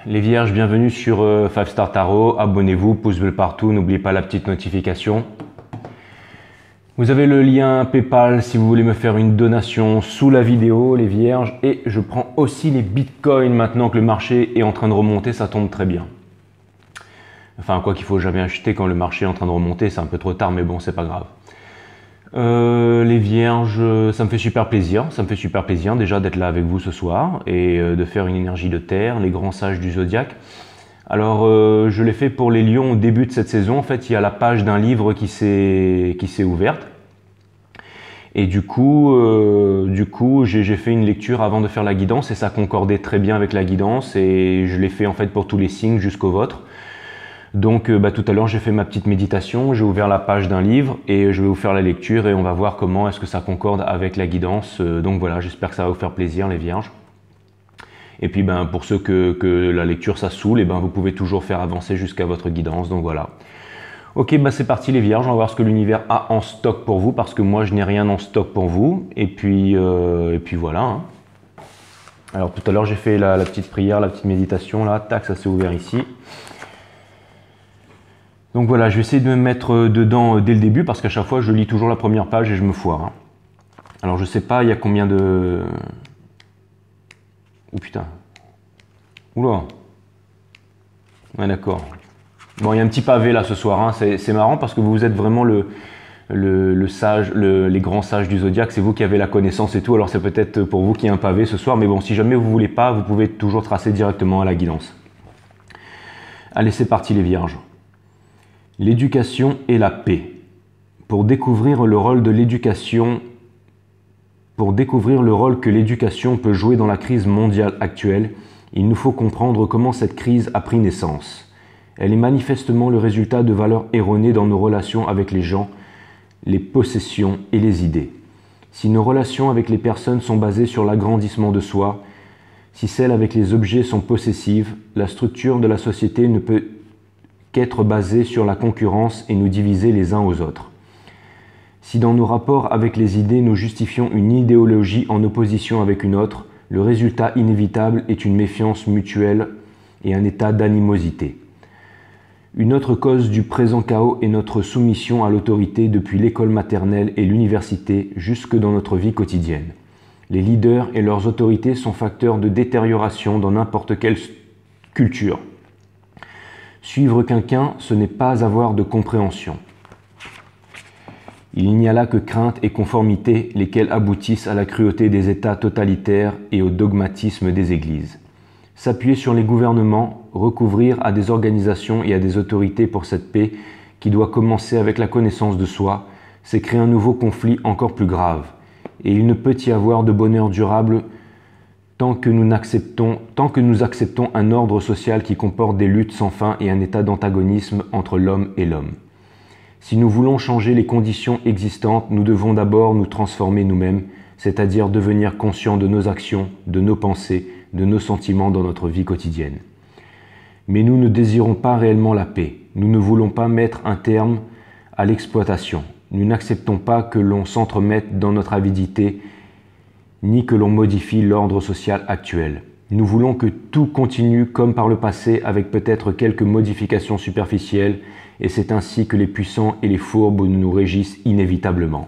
Les vierges, bienvenue sur 5 Star Tarot. Abonnez-vous, pouce bleu partout, n'oubliez pas la petite notification. Vous avez le lien PayPal si vous voulez me faire une donation sous la vidéo, les vierges. Et je prends aussi les bitcoins maintenant que le marché est en train de remonter, ça tombe très bien. Enfin, quoi qu'il faut jamais acheter quand le marché est en train de remonter, c'est un peu trop tard, mais bon, c'est pas grave. Les vierges, ça me fait super plaisir. Ça me fait super plaisir déjà d'être là avec vous ce soir et de faire une énergie de terre, les grands sages du zodiaque. Alors, je l'ai fait pour les lions au début de cette saison. En fait, il y a la page d'un livre qui s'est ouverte. Et du coup, j'ai fait une lecture avant de faire la guidance et ça concordait très bien avec la guidance et je l'ai fait en fait pour tous les signes jusqu'au vôtre. Donc tout à l'heure j'ai fait ma petite méditation, j'ai ouvert la page d'un livre et je vais vous faire la lecture et on va voir comment est-ce que ça concorde avec la guidance. Donc voilà, j'espère que ça va vous faire plaisir les vierges. Et puis pour ceux que la lecture ça saoule, vous pouvez toujours faire avancer jusqu'à votre guidance, donc voilà. Ok, c'est parti les vierges, on va voir ce que l'univers a en stock pour vous parce que moi je n'ai rien en stock pour vous. Et puis voilà. Hein. Alors tout à l'heure j'ai fait la petite prière, la petite méditation là, tac, ça s'est ouvert ici. Donc voilà, je vais essayer de me mettre dedans dès le début parce qu'à chaque fois je lis toujours la première page et je me foire. Hein. Alors je sais pas, il y a combien de... Oh putain. Oula. Ouais d'accord. Bon, il y a un petit pavé là ce soir, hein. C'est marrant parce que vous êtes vraiment le sage, les grands sages du zodiaque, c'est vous qui avez la connaissance et tout, alors c'est peut-être pour vous qu'il y a un pavé ce soir, mais bon, si jamais vous voulez pas, vous pouvez toujours tracer directement à la guidance. Allez, c'est parti les vierges. L'éducation et la paix. Pour découvrir le rôle que l'éducation peut jouer dans la crise mondiale actuelle, il nous faut comprendre comment cette crise a pris naissance. Elle est manifestement le résultat de valeurs erronées dans nos relations avec les gens, les possessions et les idées. Si nos relations avec les personnes sont basées sur l'agrandissement de soi, si celles avec les objets sont possessives, la structure de la société ne peut qu'être basée sur la concurrence et nous diviser les uns aux autres. Si dans nos rapports avec les idées nous justifions une idéologie en opposition avec une autre, le résultat inévitable est une méfiance mutuelle et un état d'animosité. Une autre cause du présent chaos est notre soumission à l'autorité depuis l'école maternelle et l'université jusque dans notre vie quotidienne. Les leaders et leurs autorités sont facteurs de détérioration dans n'importe quelle culture. Suivre quelqu'un, ce n'est pas avoir de compréhension. Il n'y a là que crainte et conformité, lesquelles aboutissent à la cruauté des États totalitaires et au dogmatisme des églises. S'appuyer sur les gouvernements, recouvrir à des organisations et à des autorités pour cette paix qui doit commencer avec la connaissance de soi, c'est créer un nouveau conflit encore plus grave. Et il ne peut y avoir de bonheur durable tant que nous acceptons un ordre social qui comporte des luttes sans fin et un état d'antagonisme entre l'homme et l'homme. Si nous voulons changer les conditions existantes, nous devons d'abord nous transformer nous-mêmes, c'est-à-dire devenir conscients de nos actions, de nos pensées, de nos sentiments dans notre vie quotidienne. Mais nous ne désirons pas réellement la paix. Nous ne voulons pas mettre un terme à l'exploitation. Nous n'acceptons pas que l'on s'entremette dans notre avidité ni que l'on modifie l'ordre social actuel. Nous voulons que tout continue comme par le passé avec peut-être quelques modifications superficielles et c'est ainsi que les puissants et les fourbes nous régissent inévitablement.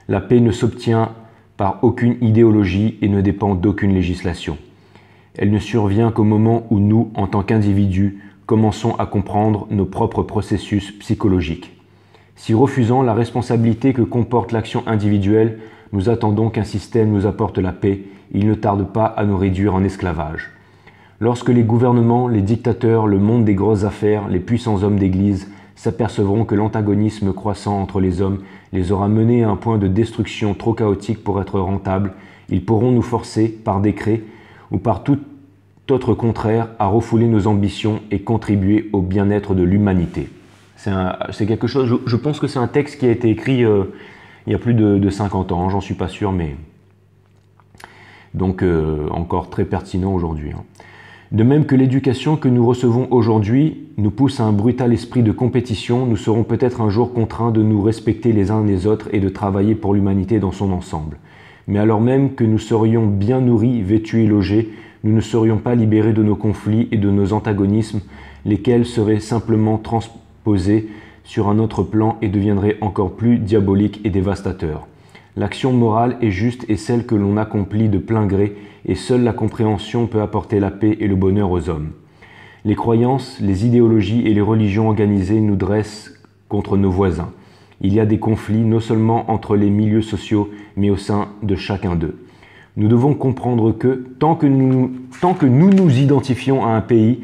La paix ne s'obtient par aucune idéologie et ne dépend d'aucune législation. Elle ne survient qu'au moment où nous, en tant qu'individus, commençons à comprendre nos propres processus psychologiques. Si refusant la responsabilité que comporte l'action individuelle, nous attendons qu'un système nous apporte la paix, il ne tarde pas à nous réduire en esclavage. Lorsque les gouvernements, les dictateurs, le monde des grosses affaires, les puissants hommes d'église s'apercevront que l'antagonisme croissant entre les hommes les aura menés à un point de destruction trop chaotique pour être rentable, ils pourront nous forcer, par décret ou par tout autre contraire, à refouler nos ambitions et contribuer au bien-être de l'humanité. C'est quelque chose, je pense que c'est un texte qui a été écrit il y a plus de 50 ans, j'en suis pas sûr, mais donc encore très pertinent aujourd'hui. Hein. De même que l'éducation que nous recevons aujourd'hui nous pousse à un brutal esprit de compétition, nous serons peut-être un jour contraints de nous respecter les uns les autres et de travailler pour l'humanité dans son ensemble. Mais alors même que nous serions bien nourris, vêtus et logés, nous ne serions pas libérés de nos conflits et de nos antagonismes, lesquels seraient simplement transposés sur un autre plan et deviendraient encore plus diaboliques et dévastateurs. L'action morale est juste et celle que l'on accomplit de plein gré, et seule la compréhension peut apporter la paix et le bonheur aux hommes. Les croyances, les idéologies et les religions organisées nous dressent contre nos voisins. Il y a des conflits non seulement entre les milieux sociaux, mais au sein de chacun d'eux. Nous devons comprendre que tant que nous nous identifions à un pays,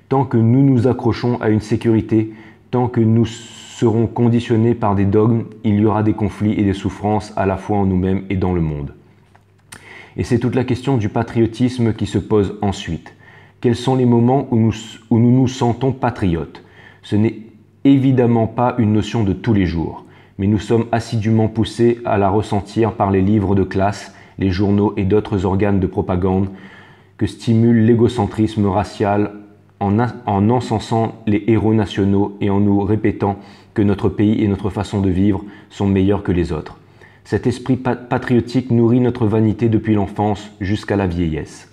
tant que nous nous accrochons à une sécurité, tant que nous serons conditionnés par des dogmes, il y aura des conflits et des souffrances à la fois en nous-mêmes et dans le monde. Et c'est toute la question du patriotisme qui se pose ensuite. Quels sont les moments où nous nous sentons patriotes? Ce n'est évidemment pas une notion de tous les jours, mais nous sommes assidûment poussés à la ressentir par les livres de classe, les journaux et d'autres organes de propagande que stimule l'égocentrisme racial en encensant les héros nationaux et en nous répétant que notre pays et notre façon de vivre sont meilleurs que les autres. Cet esprit patriotique nourrit notre vanité depuis l'enfance jusqu'à la vieillesse.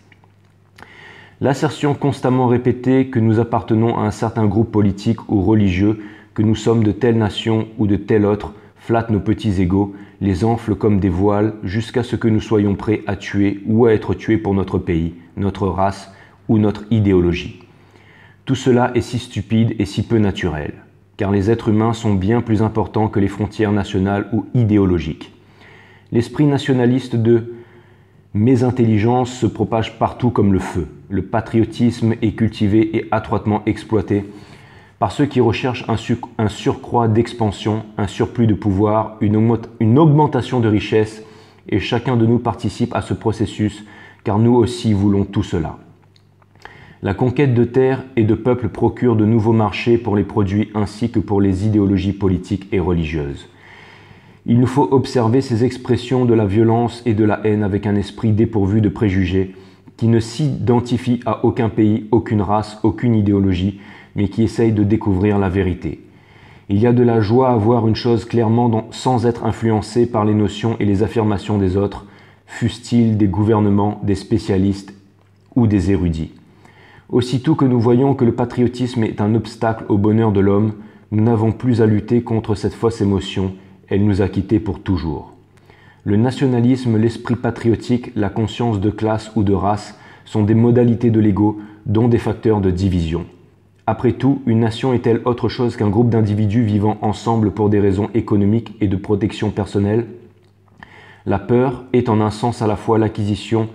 L'assertion constamment répétée que nous appartenons à un certain groupe politique ou religieux, que nous sommes de telle nation ou de telle autre, flatte nos petits égos, les enfle comme des voiles jusqu'à ce que nous soyons prêts à tuer ou à être tués pour notre pays, notre race ou notre idéologie. Tout cela est si stupide et si peu naturel, car les êtres humains sont bien plus importants que les frontières nationales ou idéologiques. L'esprit nationaliste de « mésintelligence » se propage partout comme le feu. Le patriotisme est cultivé et adroitement exploité par ceux qui recherchent un surcroît d'expansion, un surplus de pouvoir, une augmentation de richesse, et chacun de nous participe à ce processus, car nous aussi voulons tout cela. La conquête de terres et de peuples procure de nouveaux marchés pour les produits ainsi que pour les idéologies politiques et religieuses. Il nous faut observer ces expressions de la violence et de la haine avec un esprit dépourvu de préjugés, qui ne s'identifie à aucun pays, aucune race, aucune idéologie, mais qui essaye de découvrir la vérité. Il y a de la joie à voir une chose clairement sans être influencé par les notions et les affirmations des autres, fussent-ils des gouvernements, des spécialistes ou des érudits. Aussitôt que nous voyons que le patriotisme est un obstacle au bonheur de l'homme, nous n'avons plus à lutter contre cette fausse émotion, elle nous a quittés pour toujours. Le nationalisme, l'esprit patriotique, la conscience de classe ou de race sont des modalités de l'ego, dont des facteurs de division. Après tout, une nation est-elle autre chose qu'un groupe d'individus vivant ensemble pour des raisons économiques et de protection personnelle? La peur est en un sens à la fois l'acquisition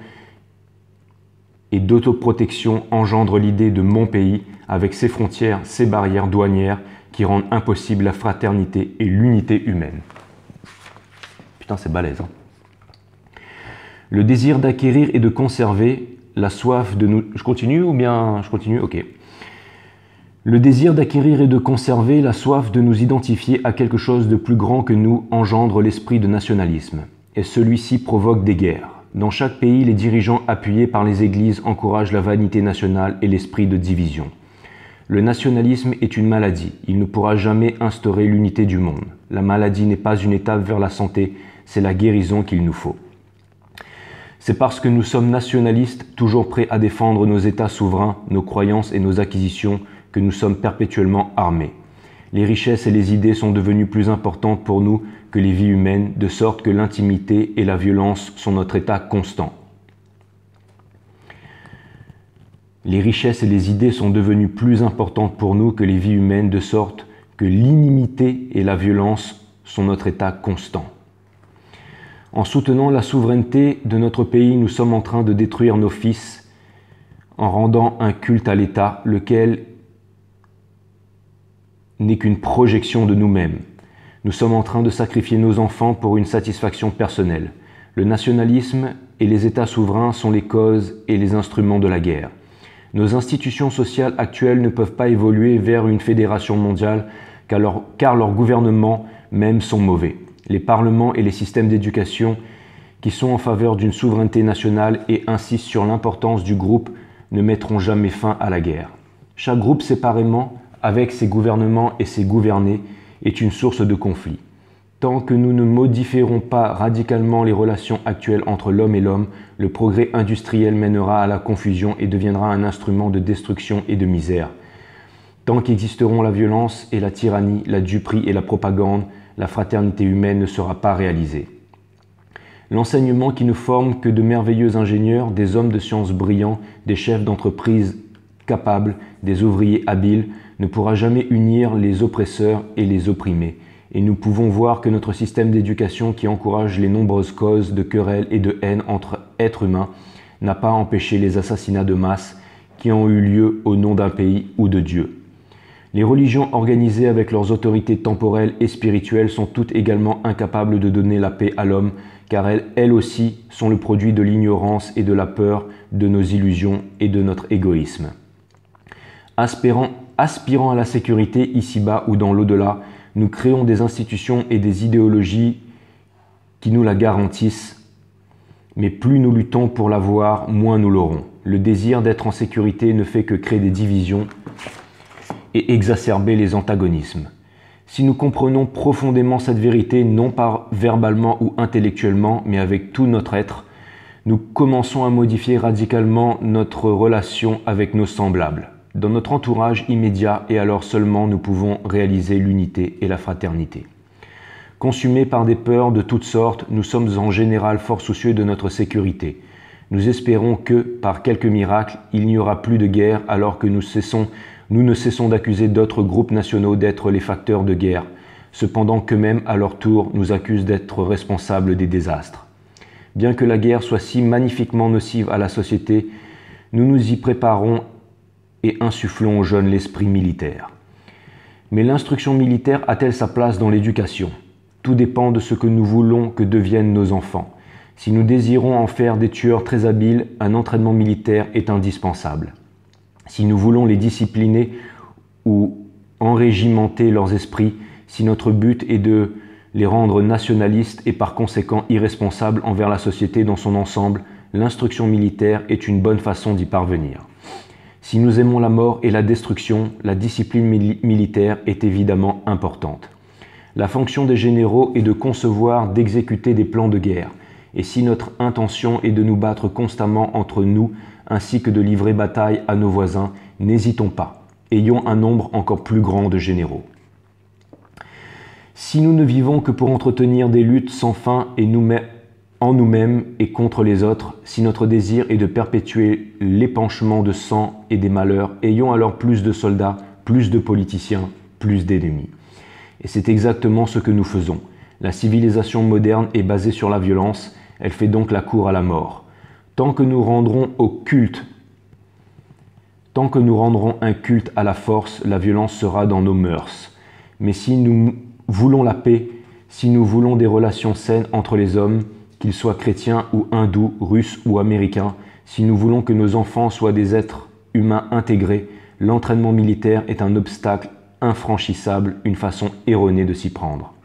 et d'autoprotection engendre l'idée de mon pays avec ses frontières, ses barrières douanières qui rendent impossible la fraternité et l'unité humaine. Putain, c'est balèze, hein. Le désir d'acquérir et de conserver, la soif de nous... Je continue ou bien... Je continue, ok. Le désir d'acquérir et de conserver, la soif de nous identifier à quelque chose de plus grand que nous engendre l'esprit de nationalisme. Et celui-ci provoque des guerres. Dans chaque pays, les dirigeants appuyés par les églises encouragent la vanité nationale et l'esprit de division. Le nationalisme est une maladie. Il ne pourra jamais instaurer l'unité du monde. La maladie n'est pas une étape vers la santé, c'est la guérison qu'il nous faut. C'est parce que nous sommes nationalistes, toujours prêts à défendre nos États souverains, nos croyances et nos acquisitions, que nous sommes perpétuellement armés. Les richesses et les idées sont devenues plus importantes pour nous que les vies humaines, de sorte que l'intimité et la violence sont notre état constant. Les richesses et les idées sont devenues plus importantes pour nous que les vies humaines, de sorte que l'inimité et la violence sont notre état constant. En soutenant la souveraineté de notre pays, nous sommes en train de détruire nos fils en rendant un culte à l'État, lequel n'est qu'une projection de nous-mêmes. Nous sommes en train de sacrifier nos enfants pour une satisfaction personnelle. Le nationalisme et les États souverains sont les causes et les instruments de la guerre. Nos institutions sociales actuelles ne peuvent pas évoluer vers une fédération mondiale car leurs gouvernements même sont mauvais. Les parlements et les systèmes d'éducation qui sont en faveur d'une souveraineté nationale et insistent sur l'importance du groupe ne mettront jamais fin à la guerre. Chaque groupe séparément, avec ses gouvernements et ses gouvernés, est une source de conflit. Tant que nous ne modifierons pas radicalement les relations actuelles entre l'homme et l'homme, le progrès industriel mènera à la confusion et deviendra un instrument de destruction et de misère. Tant qu'existeront la violence et la tyrannie, la duperie et la propagande, la fraternité humaine ne sera pas réalisée. L'enseignement qui ne forme que de merveilleux ingénieurs, des hommes de science brillants, des chefs d'entreprise capables, des ouvriers habiles, ne pourra jamais unir les oppresseurs et les opprimés. Et nous pouvons voir que notre système d'éducation qui encourage les nombreuses causes de querelles et de haine entre êtres humains n'a pas empêché les assassinats de masse qui ont eu lieu au nom d'un pays ou de Dieu. Les religions organisées avec leurs autorités temporelles et spirituelles sont toutes également incapables de donner la paix à l'homme, car elles aussi sont le produit de l'ignorance et de la peur, de nos illusions et de notre égoïsme. Aspirant à la sécurité ici-bas ou dans l'au-delà, nous créons des institutions et des idéologies qui nous la garantissent, mais plus nous luttons pour l'avoir, moins nous l'aurons. Le désir d'être en sécurité ne fait que créer des divisions et exacerber les antagonismes. Si nous comprenons profondément cette vérité, non pas verbalement ou intellectuellement, mais avec tout notre être, nous commençons à modifier radicalement notre relation avec nos semblables. Dans notre entourage immédiat, et alors seulement nous pouvons réaliser l'unité et la fraternité. Consumés par des peurs de toutes sortes, nous sommes en général fort soucieux de notre sécurité. Nous espérons que, par quelque miracle, il n'y aura plus de guerre alors que nous ne cessons d'accuser d'autres groupes nationaux d'être les facteurs de guerre, cependant qu'eux-mêmes, à leur tour, nous accusent d'être responsables des désastres. Bien que la guerre soit si magnifiquement nocive à la société, nous nous y préparons et insufflons aux jeunes l'esprit militaire. Mais l'instruction militaire a-t-elle sa place dans l'éducation? Tout dépend de ce que nous voulons que deviennent nos enfants. Si nous désirons en faire des tueurs très habiles, un entraînement militaire est indispensable. Si nous voulons les discipliner ou enrégimenter leurs esprits, si notre but est de les rendre nationalistes et par conséquent irresponsables envers la société dans son ensemble, l'instruction militaire est une bonne façon d'y parvenir. Si nous aimons la mort et la destruction, la discipline militaire est évidemment importante. La fonction des généraux est de concevoir, d'exécuter des plans de guerre. Et si notre intention est de nous battre constamment entre nous, ainsi que de livrer bataille à nos voisins, n'hésitons pas. Ayons un nombre encore plus grand de généraux. Si nous ne vivons que pour entretenir des luttes sans fin et en nous-mêmes et contre les autres, si notre désir est de perpétuer l'épanchement de sang et des malheurs, ayons alors plus de soldats, plus de politiciens, plus d'ennemis. Et c'est exactement ce que nous faisons. La civilisation moderne est basée sur la violence, elle fait donc la cour à la mort. Tant que nous rendrons un culte à la force, la violence sera dans nos mœurs. Mais si nous voulons la paix, si nous voulons des relations saines entre les hommes, qu'ils soient chrétiens ou hindous, russes ou américains, si nous voulons que nos enfants soient des êtres humains intégrés, l'entraînement militaire est un obstacle infranchissable, une façon erronée de s'y prendre.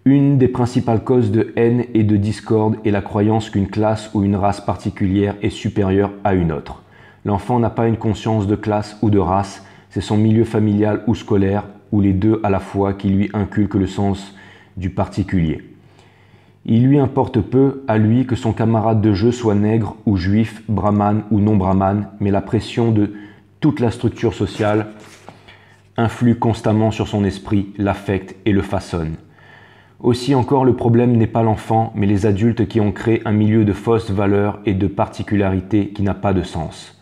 Une des principales causes de haine et de discorde est la croyance qu'une classe ou une race particulière est supérieure à une autre. L'enfant n'a pas une conscience de classe ou de race, c'est son milieu familial ou scolaire, ou les deux à la fois, qui lui inculque le sens du particulier. Il lui importe peu, à lui, que son camarade de jeu soit nègre ou juif, brahmane ou non brahmane, mais la pression de toute la structure sociale influe constamment sur son esprit, l'affecte et le façonne. Aussi encore, le problème n'est pas l'enfant, mais les adultes qui ont créé un milieu de fausses valeurs et de particularités qui n'a pas de sens.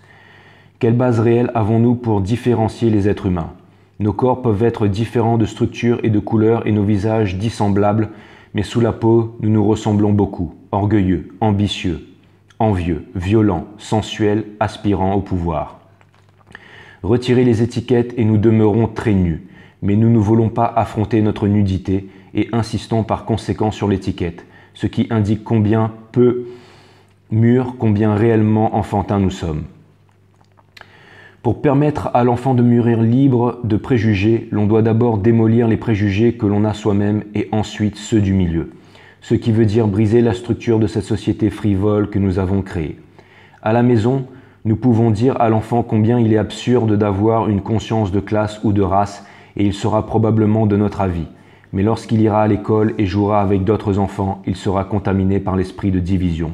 Quelle base réelle avons-nous pour différencier les êtres humains? Nos corps peuvent être différents de structure et de couleur et nos visages dissemblables, mais sous la peau, nous nous ressemblons beaucoup, orgueilleux, ambitieux, envieux, violents, sensuels, aspirants au pouvoir. Retirez les étiquettes et nous demeurons très nus, mais nous ne voulons pas affronter notre nudité et insistons par conséquent sur l'étiquette, ce qui indique combien peu mûrs, combien réellement enfantins nous sommes. Pour permettre à l'enfant de mûrir libre de préjugés, l'on doit d'abord démolir les préjugés que l'on a soi-même et ensuite ceux du milieu, ce qui veut dire briser la structure de cette société frivole que nous avons créée. À la maison, nous pouvons dire à l'enfant combien il est absurde d'avoir une conscience de classe ou de race et il sera probablement de notre avis. Mais lorsqu'il ira à l'école et jouera avec d'autres enfants, il sera contaminé par l'esprit de division.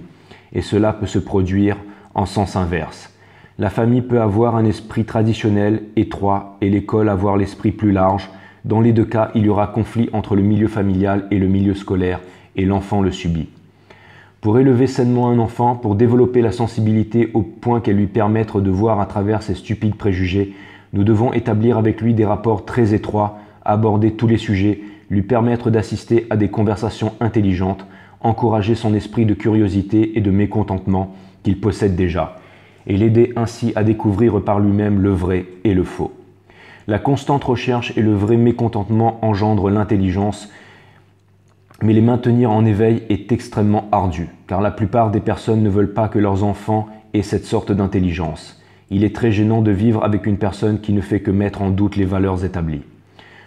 Et cela peut se produire en sens inverse. La famille peut avoir un esprit traditionnel, étroit, et l'école avoir l'esprit plus large. Dans les deux cas, il y aura conflit entre le milieu familial et le milieu scolaire, et l'enfant le subit. Pour élever sainement un enfant, pour développer la sensibilité au point qu'elle lui permette de voir à travers ses stupides préjugés, nous devons établir avec lui des rapports très étroits, aborder tous les sujets, lui permettre d'assister à des conversations intelligentes, encourager son esprit de curiosité et de mécontentement qu'il possède déjà, et l'aider ainsi à découvrir par lui-même le vrai et le faux. La constante recherche et le vrai mécontentement engendrent l'intelligence, mais les maintenir en éveil est extrêmement ardu, car la plupart des personnes ne veulent pas que leurs enfants aient cette sorte d'intelligence. Il est très gênant de vivre avec une personne qui ne fait que mettre en doute les valeurs établies.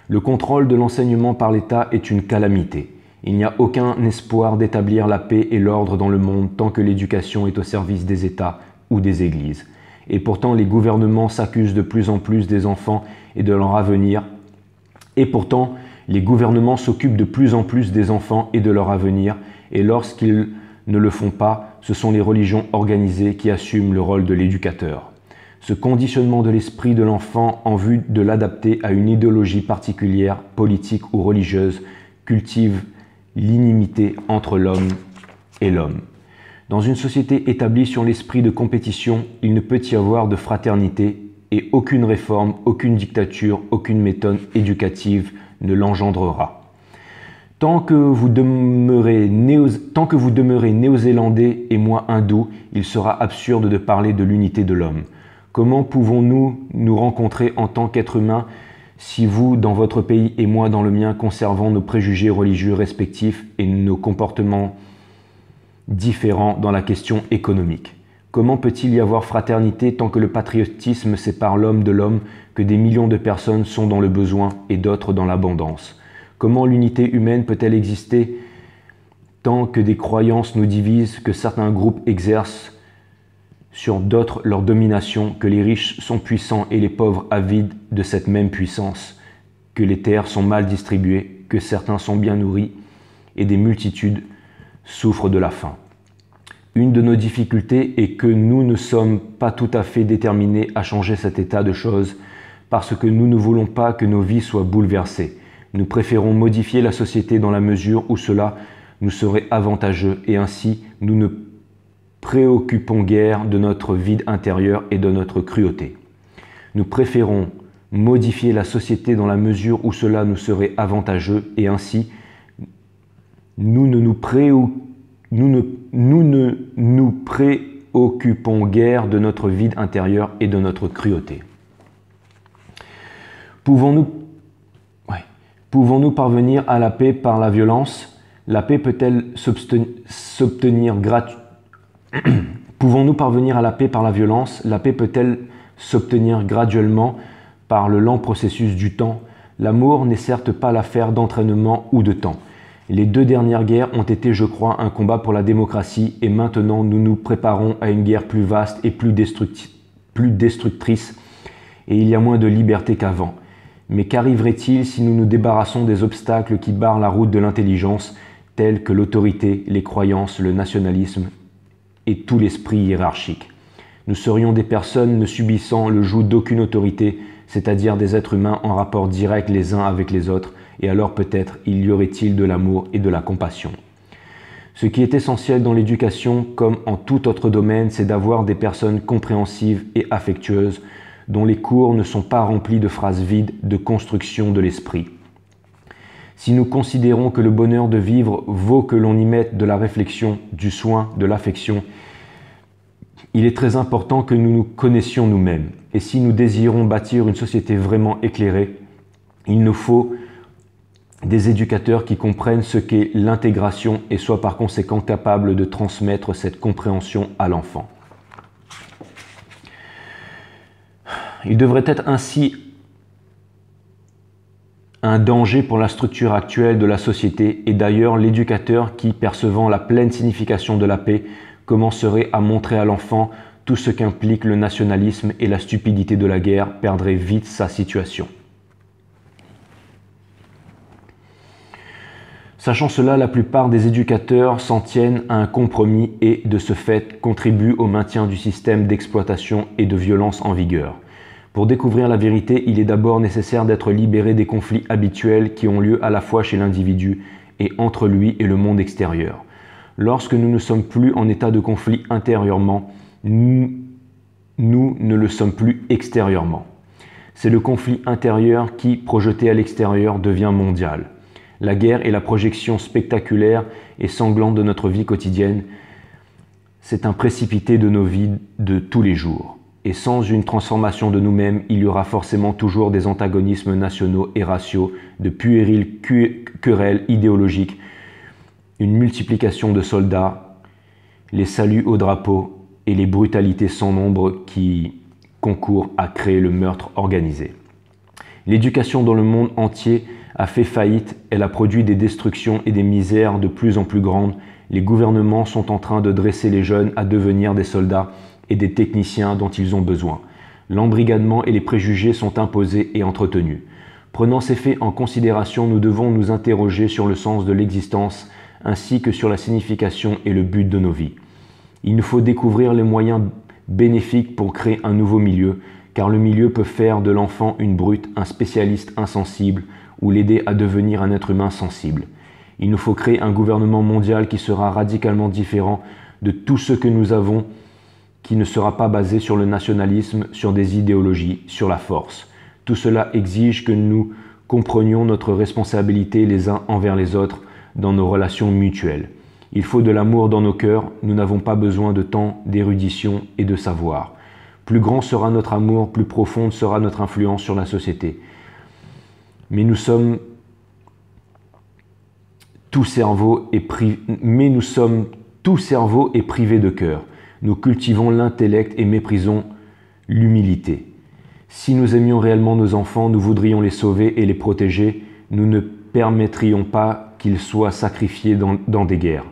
Le contrôle de l'enseignement par l'État est une calamité. Il n'y a aucun espoir d'établir la paix et l'ordre dans le monde tant que l'éducation est au service des États ou des églises. Et pourtant, les gouvernements s'accusent de plus en plus des enfants et de leur avenir. Et pourtant, les gouvernements s'occupent de plus en plus des enfants et de leur avenir. Et lorsqu'ils ne le font pas, ce sont les religions organisées qui assument le rôle de l'éducateur. Ce conditionnement de l'esprit de l'enfant en vue de l'adapter à une idéologie particulière, politique ou religieuse, cultive l'inimité entre l'homme et l'homme. Dans une société établie sur l'esprit de compétition, il ne peut y avoir de fraternité et aucune réforme, aucune dictature, aucune méthode éducative ne l'engendrera. Tant que vous demeurez néo-zélandais et moi hindou, il sera absurde de parler de l'unité de l'homme. Comment pouvons-nous nous rencontrer en tant qu'êtres humains si vous, dans votre pays et moi, dans le mien, conservons nos préjugés religieux respectifs et nos comportements différents dans la question économique? Comment peut-il y avoir fraternité tant que le patriotisme sépare l'homme de l'homme, que des millions de personnes sont dans le besoin et d'autres dans l'abondance? Comment l'unité humaine peut-elle exister tant que des croyances nous divisent, que certains groupes exercent sur d'autres leur domination, que les riches sont puissants et les pauvres avides de cette même puissance, que les terres sont mal distribuées, que certains sont bien nourris et des multitudes souffrent de la faim? Une de nos difficultés est que nous ne sommes pas tout à fait déterminés à changer cet état de choses parce que nous ne voulons pas que nos vies soient bouleversées. Nous préférons modifier la société dans la mesure où cela nous serait avantageux et ainsi nous ne préoccupons guère de notre vide intérieur et de notre cruauté. Nous préférons modifier la société dans la mesure où cela nous serait avantageux et ainsi nous ne nous préoccupons guère de notre vide intérieur et de notre cruauté. Pouvons-nous parvenir à la paix par la violence? La paix peut-elle s'obtenir Pouvons-nous parvenir à la paix par la violence? La paix peut-elle s'obtenir graduellement par le lent processus du temps? L'amour n'est certes pas l'affaire d'entraînement ou de temps. Les deux dernières guerres ont été, je crois, un combat pour la démocratie et maintenant nous nous préparons à une guerre plus vaste et plus destructrice et il y a moins de liberté qu'avant. Mais qu'arriverait-il si nous nous débarrassons des obstacles qui barrent la route de l'intelligence, tels que l'autorité, les croyances, le nationalisme et tout l'esprit hiérarchique? Nous serions des personnes ne subissant le joug d'aucune autorité, c'est-à-dire des êtres humains en rapport direct les uns avec les autres, et alors peut-être y aurait-il de l'amour et de la compassion. Ce qui est essentiel dans l'éducation, comme en tout autre domaine, c'est d'avoir des personnes compréhensives et affectueuses, dont les cours ne sont pas remplis de phrases vides de construction de l'esprit. Si nous considérons que le bonheur de vivre vaut que l'on y mette de la réflexion, du soin, de l'affection, il est très important que nous nous connaissions nous-mêmes. Et si nous désirons bâtir une société vraiment éclairée, il nous faut des éducateurs qui comprennent ce qu'est l'intégration et soient par conséquent capables de transmettre cette compréhension à l'enfant. Il devrait être ainsi un danger pour la structure actuelle de la société et d'ailleurs l'éducateur qui, percevant la pleine signification de la paix, commencerait à montrer à l'enfant tout ce qu'implique le nationalisme et la stupidité de la guerre, perdrait vite sa situation. Sachant cela, la plupart des éducateurs s'en tiennent à un compromis et, de ce fait, contribuent au maintien du système d'exploitation et de violence en vigueur. Pour découvrir la vérité, il est d'abord nécessaire d'être libéré des conflits habituels qui ont lieu à la fois chez l'individu et entre lui et le monde extérieur. Lorsque nous ne sommes plus en état de conflit intérieurement, nous ne le sommes plus extérieurement. C'est le conflit intérieur qui, projeté à l'extérieur, devient mondial. La guerre est la projection spectaculaire et sanglante de notre vie quotidienne. C'est un précipité de nos vies de tous les jours. Et sans une transformation de nous-mêmes, il y aura forcément toujours des antagonismes nationaux et raciaux, de puériles querelles idéologiques, une multiplication de soldats, les saluts au drapeau et les brutalités sans nombre qui concourent à créer le meurtre organisé. L'éducation dans le monde entier a fait faillite, elle a produit des destructions et des misères de plus en plus grandes. Les gouvernements sont en train de dresser les jeunes à devenir des soldats et des techniciens dont ils ont besoin. L'embrigadement et les préjugés sont imposés et entretenus. Prenant ces faits en considération, nous devons nous interroger sur le sens de l'existence ainsi que sur la signification et le but de nos vies. Il nous faut découvrir les moyens bénéfiques pour créer un nouveau milieu, car le milieu peut faire de l'enfant une brute, un spécialiste insensible, ou l'aider à devenir un être humain sensible. Il nous faut créer un gouvernement mondial qui sera radicalement différent de tout ce que nous avons, qui ne sera pas basé sur le nationalisme, sur des idéologies, sur la force. Tout cela exige que nous comprenions notre responsabilité les uns envers les autres dans nos relations mutuelles. Il faut de l'amour dans nos cœurs, nous n'avons pas besoin de temps, d'érudition et de savoir. Plus grand sera notre amour, plus profonde sera notre influence sur la société. Mais nous sommes tout cerveau et privés de cœur. Nous cultivons l'intellect et méprisons l'humilité. Si nous aimions réellement nos enfants, nous voudrions les sauver et les protéger. Nous ne permettrions pas qu'ils soient sacrifiés dans des guerres.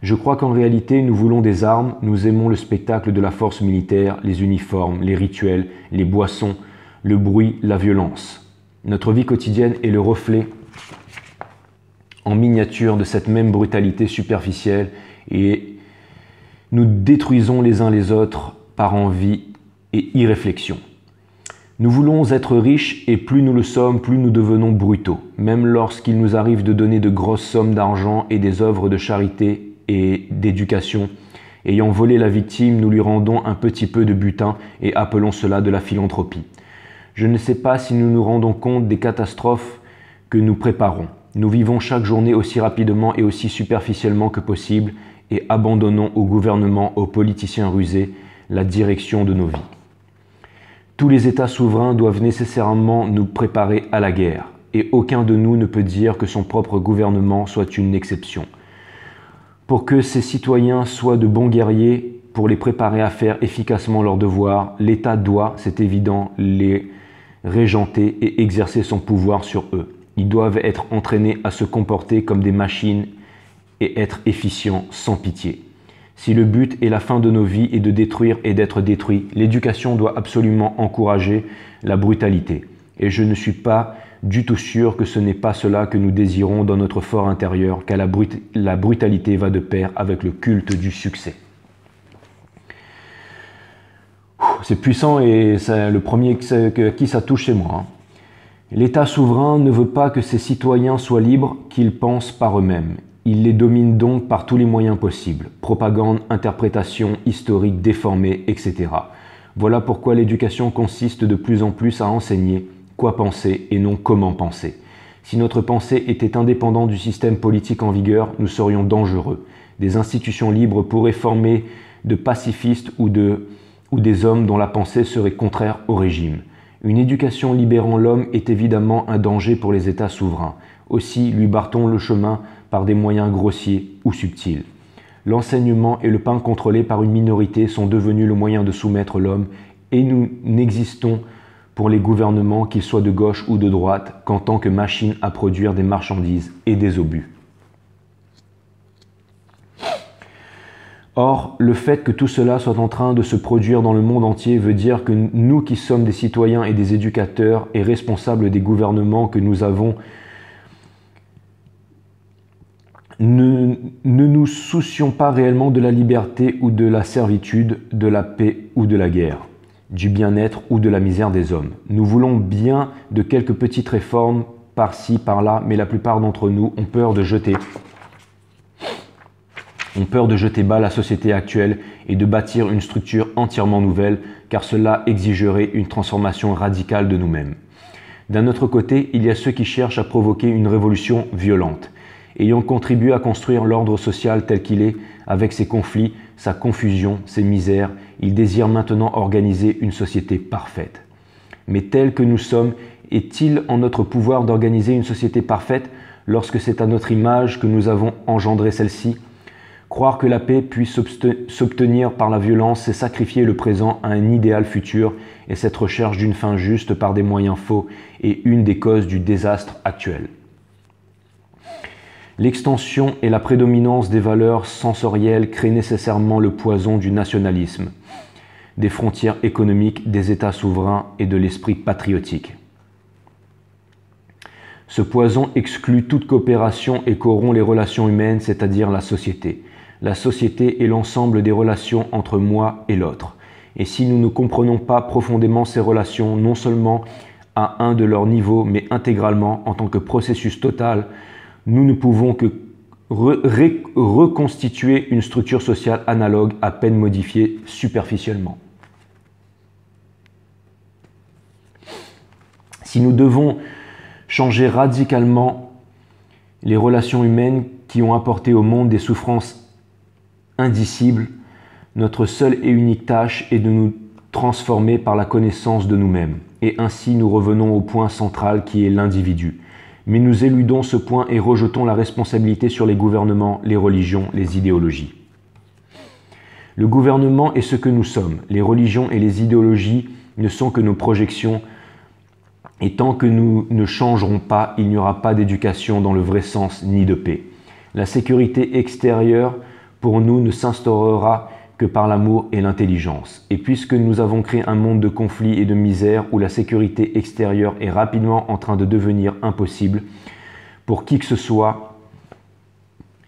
Je crois qu'en réalité, nous voulons des armes, nous aimons le spectacle de la force militaire, les uniformes, les rituels, les boissons, le bruit, la violence. Notre vie quotidienne est le reflet en miniature de cette même brutalité superficielle et nous détruisons les uns les autres par envie et irréflexion. Nous voulons être riches et plus nous le sommes, plus nous devenons brutaux. Même lorsqu'il nous arrive de donner de grosses sommes d'argent et des œuvres de charité et d'éducation, ayant volé la victime, nous lui rendons un petit peu de butin et appelons cela de la philanthropie. Je ne sais pas si nous nous rendons compte des catastrophes que nous préparons. Nous vivons chaque journée aussi rapidement et aussi superficiellement que possible et abandonnons au gouvernement, aux politiciens rusés, la direction de nos vies. Tous les États souverains doivent nécessairement nous préparer à la guerre et aucun de nous ne peut dire que son propre gouvernement soit une exception. Pour que ses citoyens soient de bons guerriers, pour les préparer à faire efficacement leurs devoirs, l'État doit, c'est évident, les régenter et exercer son pouvoir sur eux. Ils doivent être entraînés à se comporter comme des machines et être efficients sans pitié. Si le but et la fin de nos vies est de détruire et d'être détruit, l'éducation doit absolument encourager la brutalité. Et je ne suis pas du tout sûr que ce n'est pas cela que nous désirons dans notre fort intérieur, car la brutalité va de pair avec le culte du succès. C'est puissant et c'est le premier qui ça touche, c'est moi. L'État souverain ne veut pas que ses citoyens soient libres, qu'ils pensent par eux-mêmes. Il les domine donc par tous les moyens possibles. Propagande, interprétation, historique déformée, etc. Voilà pourquoi l'éducation consiste de plus en plus à enseigner quoi penser et non comment penser. Si notre pensée était indépendante du système politique en vigueur, nous serions dangereux. Des institutions libres pourraient former de pacifistes ou des hommes dont la pensée serait contraire au régime. Une éducation libérant l'homme est évidemment un danger pour les États souverains. Aussi lui barre-t-on le chemin par des moyens grossiers ou subtils. L'enseignement et le pain contrôlés par une minorité sont devenus le moyen de soumettre l'homme et nous n'existons pour les gouvernements, qu'ils soient de gauche ou de droite, qu'en tant que machines à produire des marchandises et des obus. Or, le fait que tout cela soit en train de se produire dans le monde entier veut dire que nous qui sommes des citoyens et des éducateurs et responsables des gouvernements que nous avons Ne nous soucions pas réellement de la liberté ou de la servitude, de la paix ou de la guerre, du bien-être ou de la misère des hommes. Nous voulons bien de quelques petites réformes par-ci, par-là, mais la plupart d'entre nous ont peur de jeter bas la société actuelle et de bâtir une structure entièrement nouvelle, car cela exigerait une transformation radicale de nous-mêmes. D'un autre côté, il y a ceux qui cherchent à provoquer une révolution violente. Ayant contribué à construire l'ordre social tel qu'il est, avec ses conflits, sa confusion, ses misères, ils désirent maintenant organiser une société parfaite. Mais tel que nous sommes, est-il en notre pouvoir d'organiser une société parfaite lorsque c'est à notre image que nous avons engendré celle-ci ? Croire que la paix puisse s'obtenir par la violence, c'est sacrifier le présent à un idéal futur, et cette recherche d'une fin juste par des moyens faux est une des causes du désastre actuel. L'extension et la prédominance des valeurs sensorielles créent nécessairement le poison du nationalisme, des frontières économiques, des États souverains et de l'esprit patriotique. Ce poison exclut toute coopération et corrompt les relations humaines, c'est-à-dire la société. La société est l'ensemble des relations entre moi et l'autre. Et si nous ne comprenons pas profondément ces relations, non seulement à un de leurs niveaux, mais intégralement en tant que processus total, nous ne pouvons que reconstituer une structure sociale analogue à peine modifiée superficiellement. Si nous devons changer radicalement les relations humaines qui ont apporté au monde des souffrances indicibles, notre seule et unique tâche est de nous transformer par la connaissance de nous-mêmes. Et ainsi nous revenons au point central qui est l'individu. Mais nous éludons ce point et rejetons la responsabilité sur les gouvernements, les religions, les idéologies. Le gouvernement est ce que nous sommes. Les religions et les idéologies ne sont que nos projections. Et tant que nous ne changerons pas, il n'y aura pas d'éducation dans le vrai sens ni de paix. La sécurité extérieure, pour nous, ne s'instaurera que par l'amour et l'intelligence. Et puisque nous avons créé un monde de conflits et de misère où la sécurité extérieure est rapidement en train de devenir impossible pour qui que ce soit,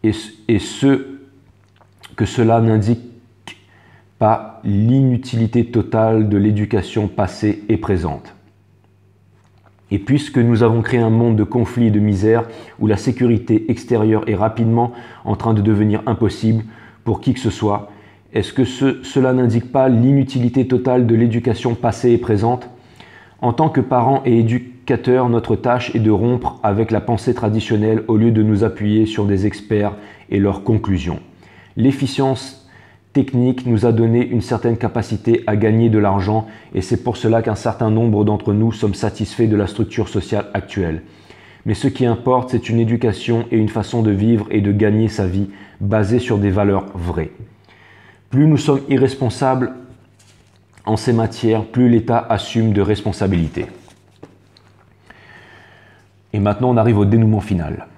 et ce que cela n'indique pas l'inutilité totale de l'éducation passée et présente. Et puisque nous avons créé un monde de conflits et de misère où la sécurité extérieure est rapidement en train de devenir impossible pour qui que ce soit, est-ce que cela n'indique pas l'inutilité totale de l'éducation passée et présente ? En tant que parents et éducateurs, notre tâche est de rompre avec la pensée traditionnelle au lieu de nous appuyer sur des experts et leurs conclusions. L'efficience technique nous a donné une certaine capacité à gagner de l'argent et c'est pour cela qu'un certain nombre d'entre nous sommes satisfaits de la structure sociale actuelle. Mais ce qui importe, c'est une éducation et une façon de vivre et de gagner sa vie basée sur des valeurs vraies. Plus nous sommes irresponsables en ces matières, plus l'État assume de responsabilités. Et maintenant, on arrive au dénouement final.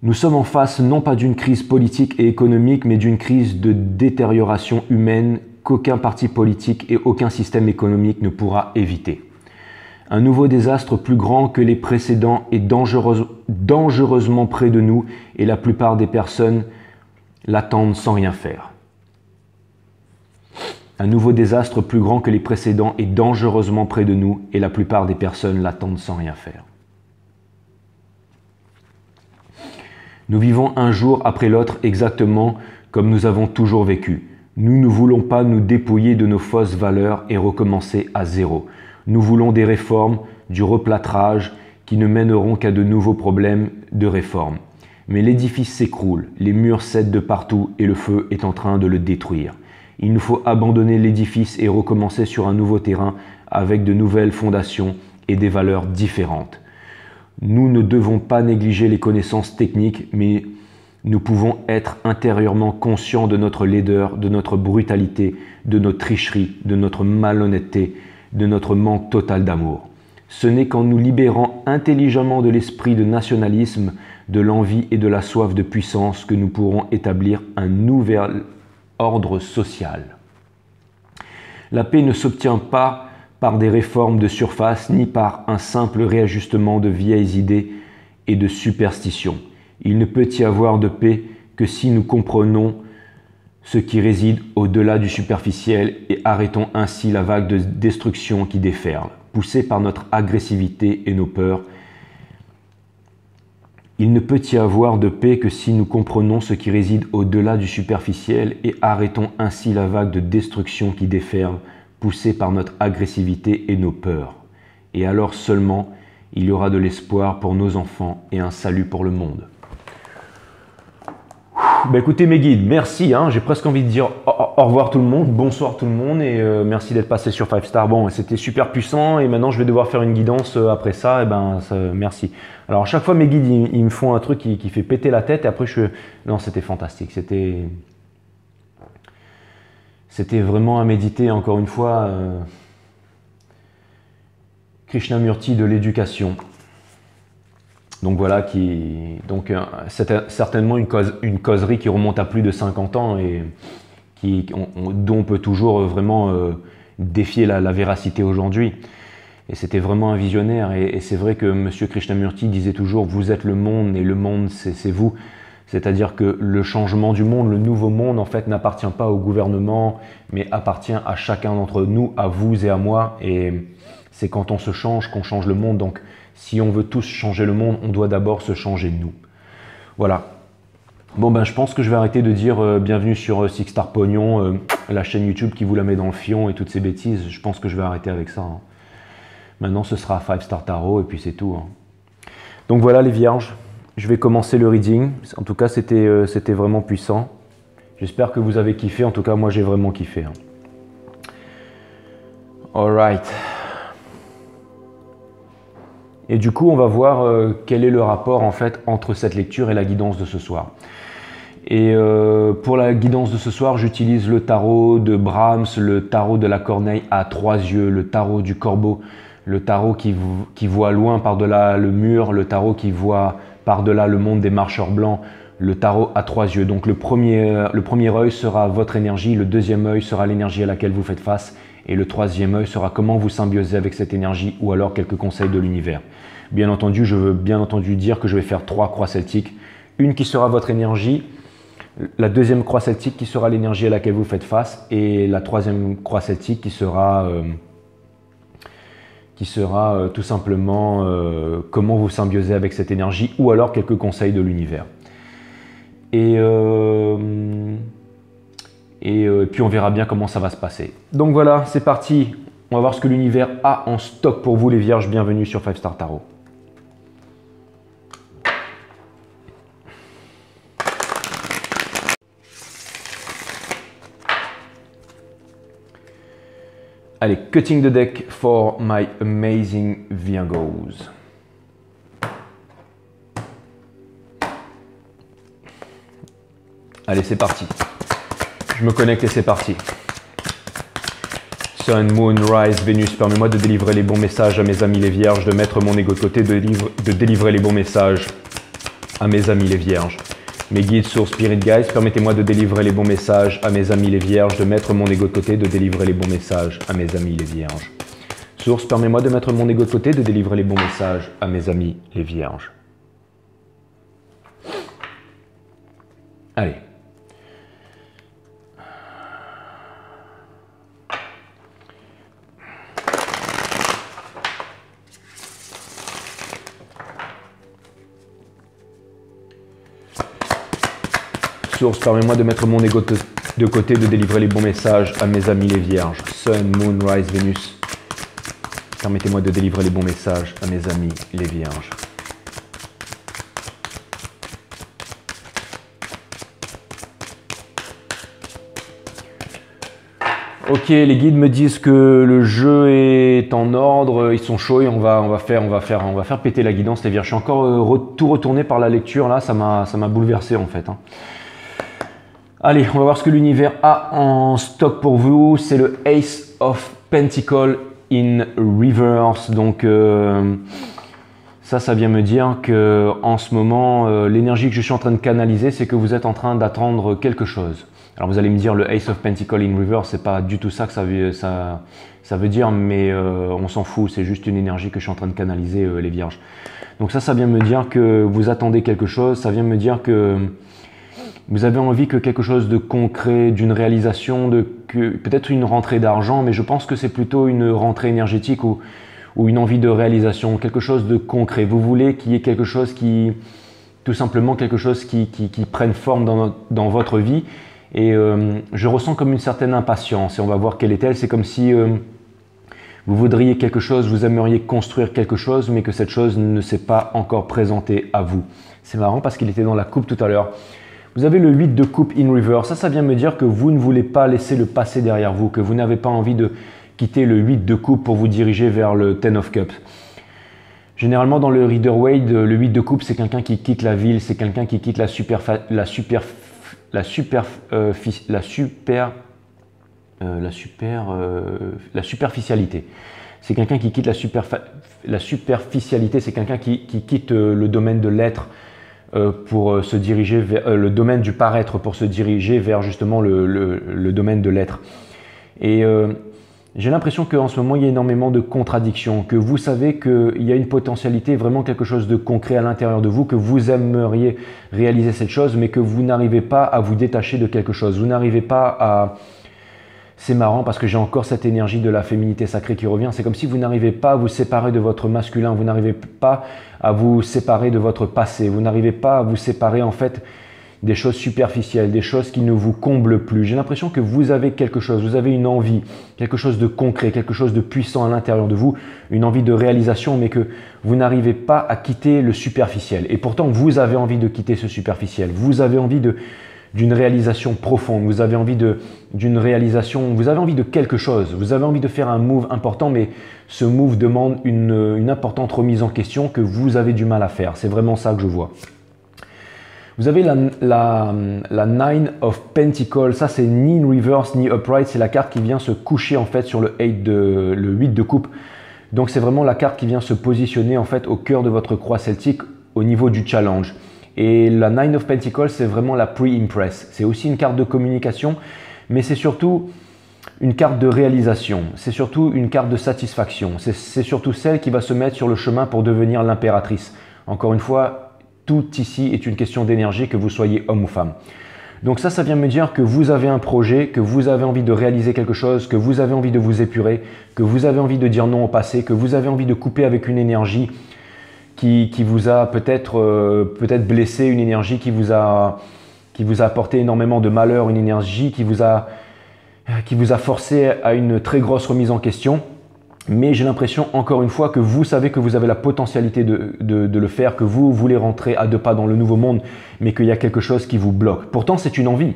Nous sommes en face non pas d'une crise politique et économique, mais d'une crise de détérioration humaine qu'aucun parti politique et aucun système économique ne pourra éviter. Un nouveau désastre plus grand que les précédents est dangereusement près de nous et la plupart des personnes l'attendent sans rien faire. Un nouveau désastre plus grand que les précédents est dangereusement près de nous et la plupart des personnes l'attendent sans rien faire. Nous vivons un jour après l'autre exactement comme nous avons toujours vécu. Nous ne voulons pas nous dépouiller de nos fausses valeurs et recommencer à zéro. Nous voulons des réformes, du replâtrage qui ne mèneront qu'à de nouveaux problèmes de réforme. Mais l'édifice s'écroule, les murs cèdent de partout et le feu est en train de le détruire. Il nous faut abandonner l'édifice et recommencer sur un nouveau terrain avec de nouvelles fondations et des valeurs différentes. Nous ne devons pas négliger les connaissances techniques, mais nous pouvons être intérieurement conscients de notre laideur, de notre brutalité, de notre tricherie, de notre malhonnêteté, de notre manque total d'amour. Ce n'est qu'en nous libérant intelligemment de l'esprit de nationalisme, de l'envie et de la soif de puissance que nous pourrons établir un nouvel ordre social. La paix ne s'obtient pas par des réformes de surface ni par un simple réajustement de vieilles idées et de superstitions, Il ne peut y avoir de paix que si nous comprenons ce qui réside au-delà du superficiel et arrêtons ainsi la vague de destruction qui déferle, poussée par notre agressivité et nos peurs. Il ne peut y avoir de paix que si nous comprenons ce qui réside au-delà du superficiel et arrêtons ainsi la vague de destruction qui déferle, poussée par notre agressivité et nos peurs. Et alors seulement, il y aura de l'espoir pour nos enfants et un salut pour le monde. Bah écoutez mes guides, merci, j'ai presque envie de dire au revoir tout le monde, bonsoir tout le monde et merci d'être passé sur 5 Star. Bon, c'était super puissant et maintenant je vais devoir faire une guidance après ça, merci. Alors à chaque fois mes guides ils me font un truc qui fait péter la tête et après non, c'était fantastique, c'était vraiment à méditer encore une fois. Krishnamurti de l'éducation. Donc voilà, c'est certainement une causerie qui remonte à plus de 50 ans et dont on peut toujours vraiment défier la véracité aujourd'hui. Et c'était vraiment un visionnaire. Et c'est vrai que M. Krishnamurti disait toujours « Vous êtes le monde et le monde, c'est vous ». C'est-à-dire que le changement du monde, le nouveau monde, en fait, n'appartient pas au gouvernement, mais appartient à chacun d'entre nous, à vous et à moi. Et c'est quand on se change qu'on change le monde. Donc, si on veut tous changer le monde, on doit d'abord se changer nous. Voilà. Bon, je pense que je vais arrêter de dire bienvenue sur Six Star Pognon, la chaîne YouTube qui vous la met dans le fion et toutes ces bêtises. Je pense que je vais arrêter avec ça. Maintenant, ce sera 5 Star Tarot et puis c'est tout. Donc voilà les vierges. Je vais commencer le reading. En tout cas, c'était vraiment puissant. J'espère que vous avez kiffé. En tout cas, moi, j'ai vraiment kiffé. Alright. Et du coup, on va voir quel est le rapport en fait entre cette lecture et la guidance de ce soir. Et pour la guidance de ce soir, j'utilise le tarot de Brahms, le tarot de la corneille à 3 yeux, le tarot du corbeau, le tarot qui voit loin par-delà le mur, le tarot qui voit par-delà le monde des marcheurs blancs, le tarot à 3 yeux. Donc le premier œil sera votre énergie, le deuxième œil sera l'énergie à laquelle vous faites face et le troisième œil sera comment vous symbiosez avec cette énergie ou alors quelques conseils de l'univers. Bien entendu, je veux bien entendu dire que je vais faire 3 croix celtiques. Une qui sera votre énergie, la deuxième croix celtique qui sera l'énergie à laquelle vous faites face et la troisième croix celtique qui sera tout simplement comment vous symbiosez avec cette énergie ou alors quelques conseils de l'univers. Et puis on verra bien comment ça va se passer. Donc voilà, c'est parti. On va voir ce que l'univers a en stock pour vous les vierges. Bienvenue sur 5 Star Tarot. Allez, cutting the deck for my amazing Virgos. Allez, c'est parti. Je me connecte et c'est parti. Sun, Moon, Rise, Vénus, permets-moi de délivrer les bons messages à mes amis les vierges, de mettre mon ego de côté, de délivrer les bons messages à mes amis les vierges. Mes guides, sources, spirit guides, permettez-moi de délivrer les bons messages à mes amis les vierges, de mettre mon ego de côté, de délivrer les bons messages à mes amis les vierges. Source, permets-moi de mettre mon ego de côté, de délivrer les bons messages à mes amis les vierges. Allez. Source, permets-moi de mettre mon ego de côté, de délivrer les bons messages à mes amis les vierges. Sun, Moon, Rise, Vénus. Permettez-moi de délivrer les bons messages à mes amis les vierges. Ok, les guides me disent que le jeu est en ordre, ils sont chauds et on va faire péter la guidance les vierges. Je suis encore tout retourné par la lecture là, ça m'a bouleversé en fait. Allez, on va voir ce que l'univers a en stock pour vous. C'est le Ace of Pentacles in Reverse. Donc ça vient me dire que en ce moment, l'énergie que je suis en train de canaliser, c'est que vous êtes en train d'attendre quelque chose. Alors vous allez me dire, le Ace of Pentacles in Reverse, c'est pas du tout ça que ça veut dire, mais on s'en fout, c'est juste une énergie que je suis en train de canaliser, les vierges. Donc ça vient me dire que vous attendez quelque chose, ça vient me dire que vous avez envie que quelque chose de concret, d'une réalisation, peut-être une rentrée d'argent, mais je pense que c'est plutôt une rentrée énergétique ou une envie de réalisation, quelque chose de concret. Vous voulez qu'il y ait quelque chose tout simplement quelque chose qui prenne forme dans votre vie. Et je ressens comme une certaine impatience, et on va voir quelle est-elle. C'est comme si vous voudriez quelque chose, vous aimeriez construire quelque chose, mais que cette chose ne s'est pas encore présentée à vous. C'est marrant parce qu'il était dans la coupe tout à l'heure. Vous avez le 8 de coupe in reverse. Ça vient me dire que vous ne voulez pas laisser le passé derrière vous, que vous n'avez pas envie de quitter le 8 de coupe pour vous diriger vers le 10 of cups. Généralement dans le Rider-Waite, le 8 de coupe, c'est quelqu'un qui quitte la ville, c'est quelqu'un qui quitte la superficialité. C'est quelqu'un qui quitte la superficialité, c'est quelqu'un qui quitte le domaine de l'être pour se diriger vers le domaine du paraître, pour se diriger vers justement le domaine de l'être. Et j'ai l'impression qu'en ce moment, il y a énormément de contradictions, que vous savez qu'il y a une potentialité, vraiment quelque chose de concret à l'intérieur de vous, que vous aimeriez réaliser cette chose, mais que vous n'arrivez pas à vous détacher de quelque chose. Vous n'arrivez pas à... C'est marrant parce que j'ai encore cette énergie de la féminité sacrée qui revient. C'est comme si vous n'arrivez pas à vous séparer de votre masculin, vous n'arrivez pas à vous séparer de votre passé, vous n'arrivez pas à vous séparer en fait des choses superficielles, des choses qui ne vous comblent plus. J'ai l'impression que vous avez quelque chose, vous avez une envie, quelque chose de concret, quelque chose de puissant à l'intérieur de vous, une envie de réalisation, mais que vous n'arrivez pas à quitter le superficiel. Et pourtant, vous avez envie de quitter ce superficiel. Vous avez envie d'une réalisation profonde, vous avez envie d'une réalisation, vous avez envie de quelque chose, vous avez envie de faire un move important, mais ce move demande une importante remise en question que vous avez du mal à faire. C'est vraiment ça que je vois. Vous avez la 9 of Pentacles, ça c'est ni in reverse ni upright, c'est la carte qui vient se coucher en fait sur le 8 de coupe. Donc c'est vraiment la carte qui vient se positionner en fait au cœur de votre croix celtique au niveau du challenge. Et la 9 of Pentacles, c'est vraiment la pre-impress. C'est aussi une carte de communication, mais c'est surtout une carte de réalisation. C'est surtout une carte de satisfaction. C'est surtout celle qui va se mettre sur le chemin pour devenir l'impératrice. Encore une fois, tout ici est une question d'énergie, que vous soyez homme ou femme. Donc ça vient me dire que vous avez un projet, que vous avez envie de réaliser quelque chose, que vous avez envie de vous épurer, que vous avez envie de dire non au passé, que vous avez envie de couper avec une énergie qui vous a peut-être blessé, une énergie qui vous a apporté énormément de malheur, une énergie qui vous a forcé à une très grosse remise en question. Mais j'ai l'impression, encore une fois, que vous savez que vous avez la potentialité de le faire, que vous voulez rentrer à 2 pas dans le nouveau monde, mais qu'il y a quelque chose qui vous bloque. Pourtant, c'est une envie.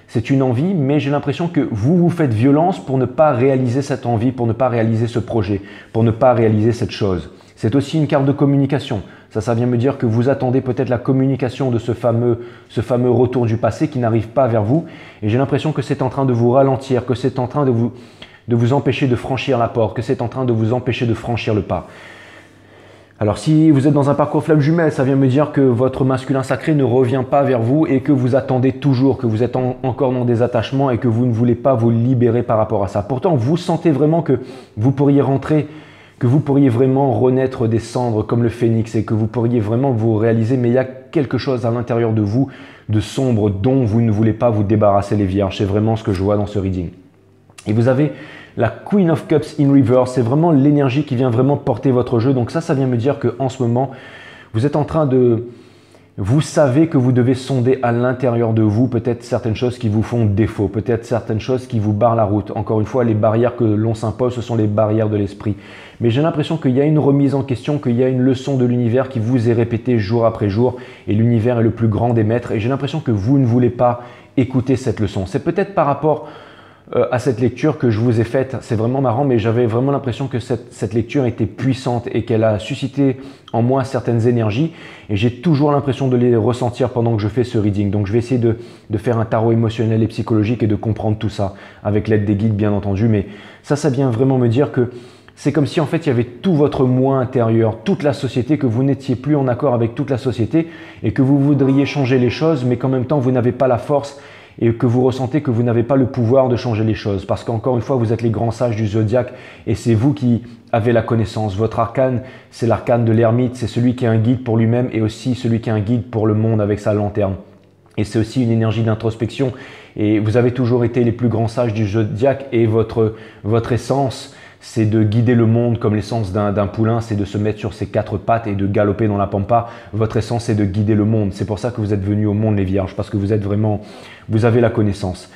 C'est une envie, mais j'ai l'impression que vous vous faites violence pour ne pas réaliser cette envie, pour ne pas réaliser ce projet, pour ne pas réaliser cette chose. C'est aussi une carte de communication. Ça vient me dire que vous attendez peut-être la communication de ce fameux retour du passé qui n'arrive pas vers vous. Et j'ai l'impression que c'est en train de vous ralentir, que c'est en train de vous empêcher de franchir la porte, que c'est en train de vous empêcher de franchir le pas. Alors si vous êtes dans un parcours flamme jumelle, ça vient me dire que votre masculin sacré ne revient pas vers vous et que vous attendez toujours, que vous êtes encore dans des attachements et que vous ne voulez pas vous libérer par rapport à ça. Pourtant, vous sentez vraiment que vous pourriez rentrer, que vous pourriez vraiment renaître des cendres comme le phénix et que vous pourriez vraiment vous réaliser, mais il y a quelque chose à l'intérieur de vous de sombre dont vous ne voulez pas vous débarrasser, les vierges. C'est vraiment ce que je vois dans ce reading. Et vous avez la Queen of Cups in reverse, c'est vraiment l'énergie qui vient vraiment porter votre jeu. Donc ça vient me dire qu'en ce moment, vous êtes en train de... Vous savez que vous devez sonder à l'intérieur de vous peut-être certaines choses qui vous font défaut, peut-être certaines choses qui vous barrent la route. Encore une fois, les barrières que l'on s'impose, ce sont les barrières de l'esprit. Mais j'ai l'impression qu'il y a une remise en question, qu'il y a une leçon de l'univers qui vous est répétée jour après jour. Et l'univers est le plus grand des maîtres. Et j'ai l'impression que vous ne voulez pas écouter cette leçon. C'est peut-être par rapport à cette lecture que je vous ai faite. C'est vraiment marrant, mais j'avais vraiment l'impression que cette lecture était puissante et qu'elle a suscité en moi certaines énergies et j'ai toujours l'impression de les ressentir pendant que je fais ce reading. Donc je vais essayer de faire un tarot émotionnel et psychologique et de comprendre tout ça avec l'aide des guides bien entendu, mais ça vient vraiment me dire que c'est comme si en fait il y avait tout votre moi intérieur, toute la société, que vous n'étiez plus en accord avec toute la société et que vous voudriez changer les choses mais qu'en même temps vous n'avez pas la force et que vous ressentez que vous n'avez pas le pouvoir de changer les choses. Parce qu'encore une fois, vous êtes les grands sages du zodiaque et c'est vous qui avez la connaissance. Votre arcane, c'est l'arcane de l'ermite, c'est celui qui est un guide pour lui-même et aussi celui qui est un guide pour le monde avec sa lanterne. Et c'est aussi une énergie d'introspection. Et vous avez toujours été les plus grands sages du zodiaque et votre essence, c'est de guider le monde comme l'essence d'un poulain, c'est de se mettre sur ses quatre pattes et de galoper dans la pampa. Votre essence, c'est de guider le monde. C'est pour ça que vous êtes venus au monde, les vierges, parce que vous avez la connaissance.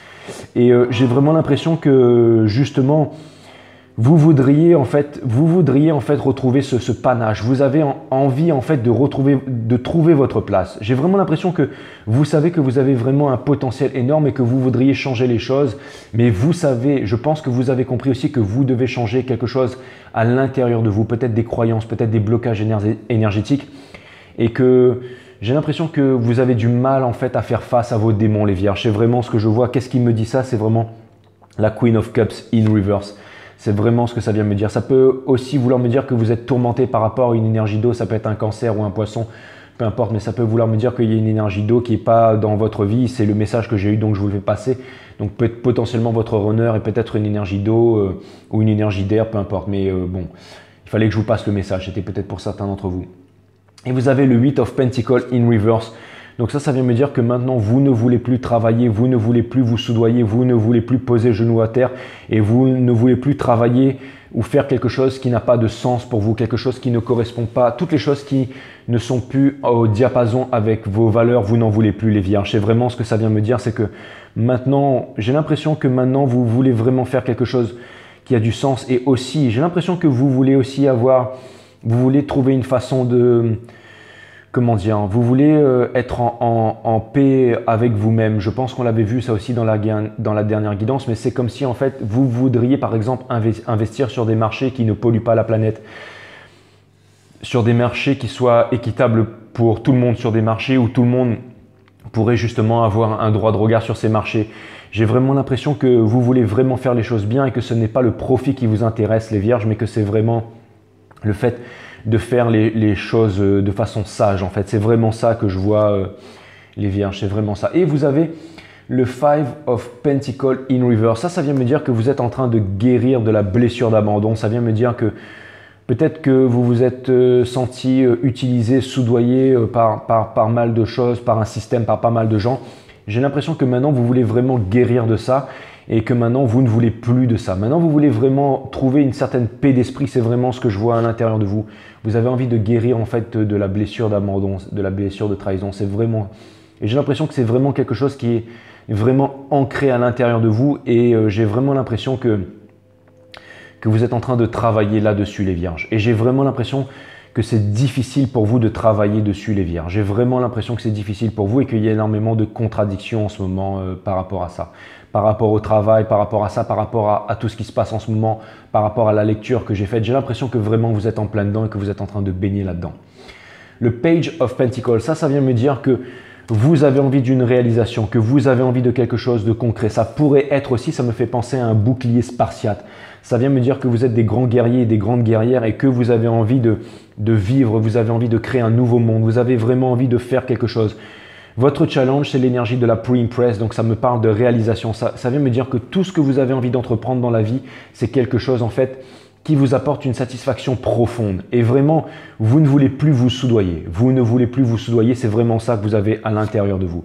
Et j'ai vraiment l'impression que justement, vous voudriez en fait retrouver ce panache. Vous avez envie en fait de trouver votre place. J'ai vraiment l'impression que vous savez que vous avez vraiment un potentiel énorme et que vous voudriez changer les choses. Mais vous savez, je pense que vous avez compris aussi que vous devez changer quelque chose à l'intérieur de vous. Peut-être des croyances, peut-être des blocages énergétiques. Et que j'ai l'impression que vous avez du mal en fait à faire face à vos démons, les vierges. C'est vraiment ce que je vois. Qu'est-ce qui me dit ça? C'est vraiment la Queen of Cups in reverse. C'est vraiment ce que ça vient me dire. Ça peut aussi vouloir me dire que vous êtes tourmenté par rapport à une énergie d'eau. Ça peut être un cancer ou un poisson, peu importe. Mais ça peut vouloir me dire qu'il y a une énergie d'eau qui n'est pas dans votre vie. C'est le message que j'ai eu, donc je vous le fais passer. Donc potentiellement votre runner est peut-être une énergie d'eau ou une énergie d'air, peu importe. Mais bon, il fallait que je vous passe le message. C'était peut-être pour certains d'entre vous. Et vous avez le 8 of Pentacles in reverse. Donc ça vient me dire que maintenant, vous ne voulez plus travailler, vous ne voulez plus vous soudoyer, vous ne voulez plus poser genoux à terre et vous ne voulez plus travailler ou faire quelque chose qui n'a pas de sens pour vous, quelque chose qui ne correspond pas, toutes les choses qui ne sont plus au diapason avec vos valeurs, vous n'en voulez plus, les vierges. C'est vraiment ce que ça vient me dire, c'est que maintenant, j'ai l'impression que maintenant, vous voulez vraiment faire quelque chose qui a du sens et aussi, j'ai l'impression que vous voulez aussi vous voulez trouver une façon de... Comment dire, vous voulez être en paix avec vous-même. Je pense qu'on l'avait vu ça aussi dans la dernière guidance, mais c'est comme si en fait vous voudriez par exemple investir sur des marchés qui ne polluent pas la planète, sur des marchés qui soient équitables pour tout le monde, sur des marchés où tout le monde pourrait justement avoir un droit de regard sur ces marchés. J'ai vraiment l'impression que vous voulez vraiment faire les choses bien et que ce n'est pas le profit qui vous intéresse, les vierges, mais que c'est vraiment le fait de faire les choses de façon sage en fait. C'est vraiment ça que je vois les vierges, c'est vraiment ça. Et vous avez le 5 of Pentacles in reverse. Ça vient me dire que vous êtes en train de guérir de la blessure d'abandon. Ça vient me dire que peut-être que vous vous êtes senti utilisé, soudoyé par mal de choses, par un système, par pas mal de gens. J'ai l'impression que maintenant vous voulez vraiment guérir de ça et que maintenant vous ne voulez plus de ça. Maintenant vous voulez vraiment trouver une certaine paix d'esprit, c'est vraiment ce que je vois à l'intérieur de vous. Vous avez envie de guérir en fait de la blessure d'abandon, de la blessure de trahison. C'est vraiment, et j'ai l'impression que c'est vraiment quelque chose qui est vraiment ancré à l'intérieur de vous et j'ai vraiment l'impression que vous êtes en train de travailler là-dessus, les vierges. Et j'ai vraiment l'impression que c'est difficile pour vous de travailler dessus, les vierges. J'ai vraiment l'impression que c'est difficile pour vous et qu'il y a énormément de contradictions en ce moment par rapport à ça. Par rapport au travail, par rapport à ça, par rapport à tout ce qui se passe en ce moment, par rapport à la lecture que j'ai faite. J'ai l'impression que vraiment vous êtes en plein dedans et que vous êtes en train de baigner là-dedans. Le Page of Pentacles, ça vient me dire que vous avez envie d'une réalisation, que vous avez envie de quelque chose de concret. Ça pourrait être aussi, ça me fait penser à un bouclier spartiate. Ça vient me dire que vous êtes des grands guerriers et des grandes guerrières et que vous avez envie de vivre, vous avez envie de créer un nouveau monde, vous avez vraiment envie de faire quelque chose. Votre challenge, c'est l'énergie de la pre-impress, donc ça me parle de réalisation. Ça vient me dire que tout ce que vous avez envie d'entreprendre dans la vie, c'est quelque chose en fait qui vous apporte une satisfaction profonde. Et vraiment, vous ne voulez plus vous soudoyer. Vous ne voulez plus vous soudoyer, c'est vraiment ça que vous avez à l'intérieur de vous.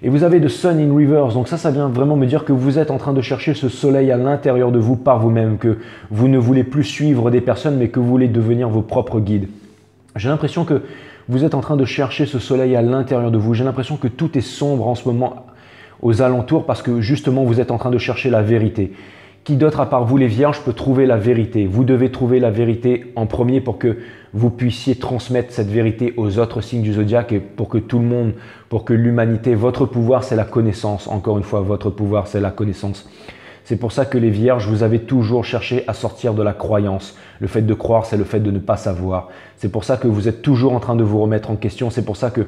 Et vous avez The Sun in Reverse, donc ça vient vraiment me dire que vous êtes en train de chercher ce soleil à l'intérieur de vous par vous-même, que vous ne voulez plus suivre des personnes, mais que vous voulez devenir vos propres guides. J'ai l'impression que vous êtes en train de chercher ce soleil à l'intérieur de vous. J'ai l'impression que tout est sombre en ce moment aux alentours parce que justement vous êtes en train de chercher la vérité. Qui d'autre à part vous les vierges peut trouver la vérité? Vous devez trouver la vérité en premier pour que vous puissiez transmettre cette vérité aux autres signes du zodiaque et pour que tout le monde, pour que l'humanité, votre pouvoir c'est la connaissance. Encore une fois, votre pouvoir c'est la connaissance. C'est pour ça que les vierges, vous avez toujours cherché à sortir de la croyance. Le fait de croire, c'est le fait de ne pas savoir. C'est pour ça que vous êtes toujours en train de vous remettre en question. C'est pour ça que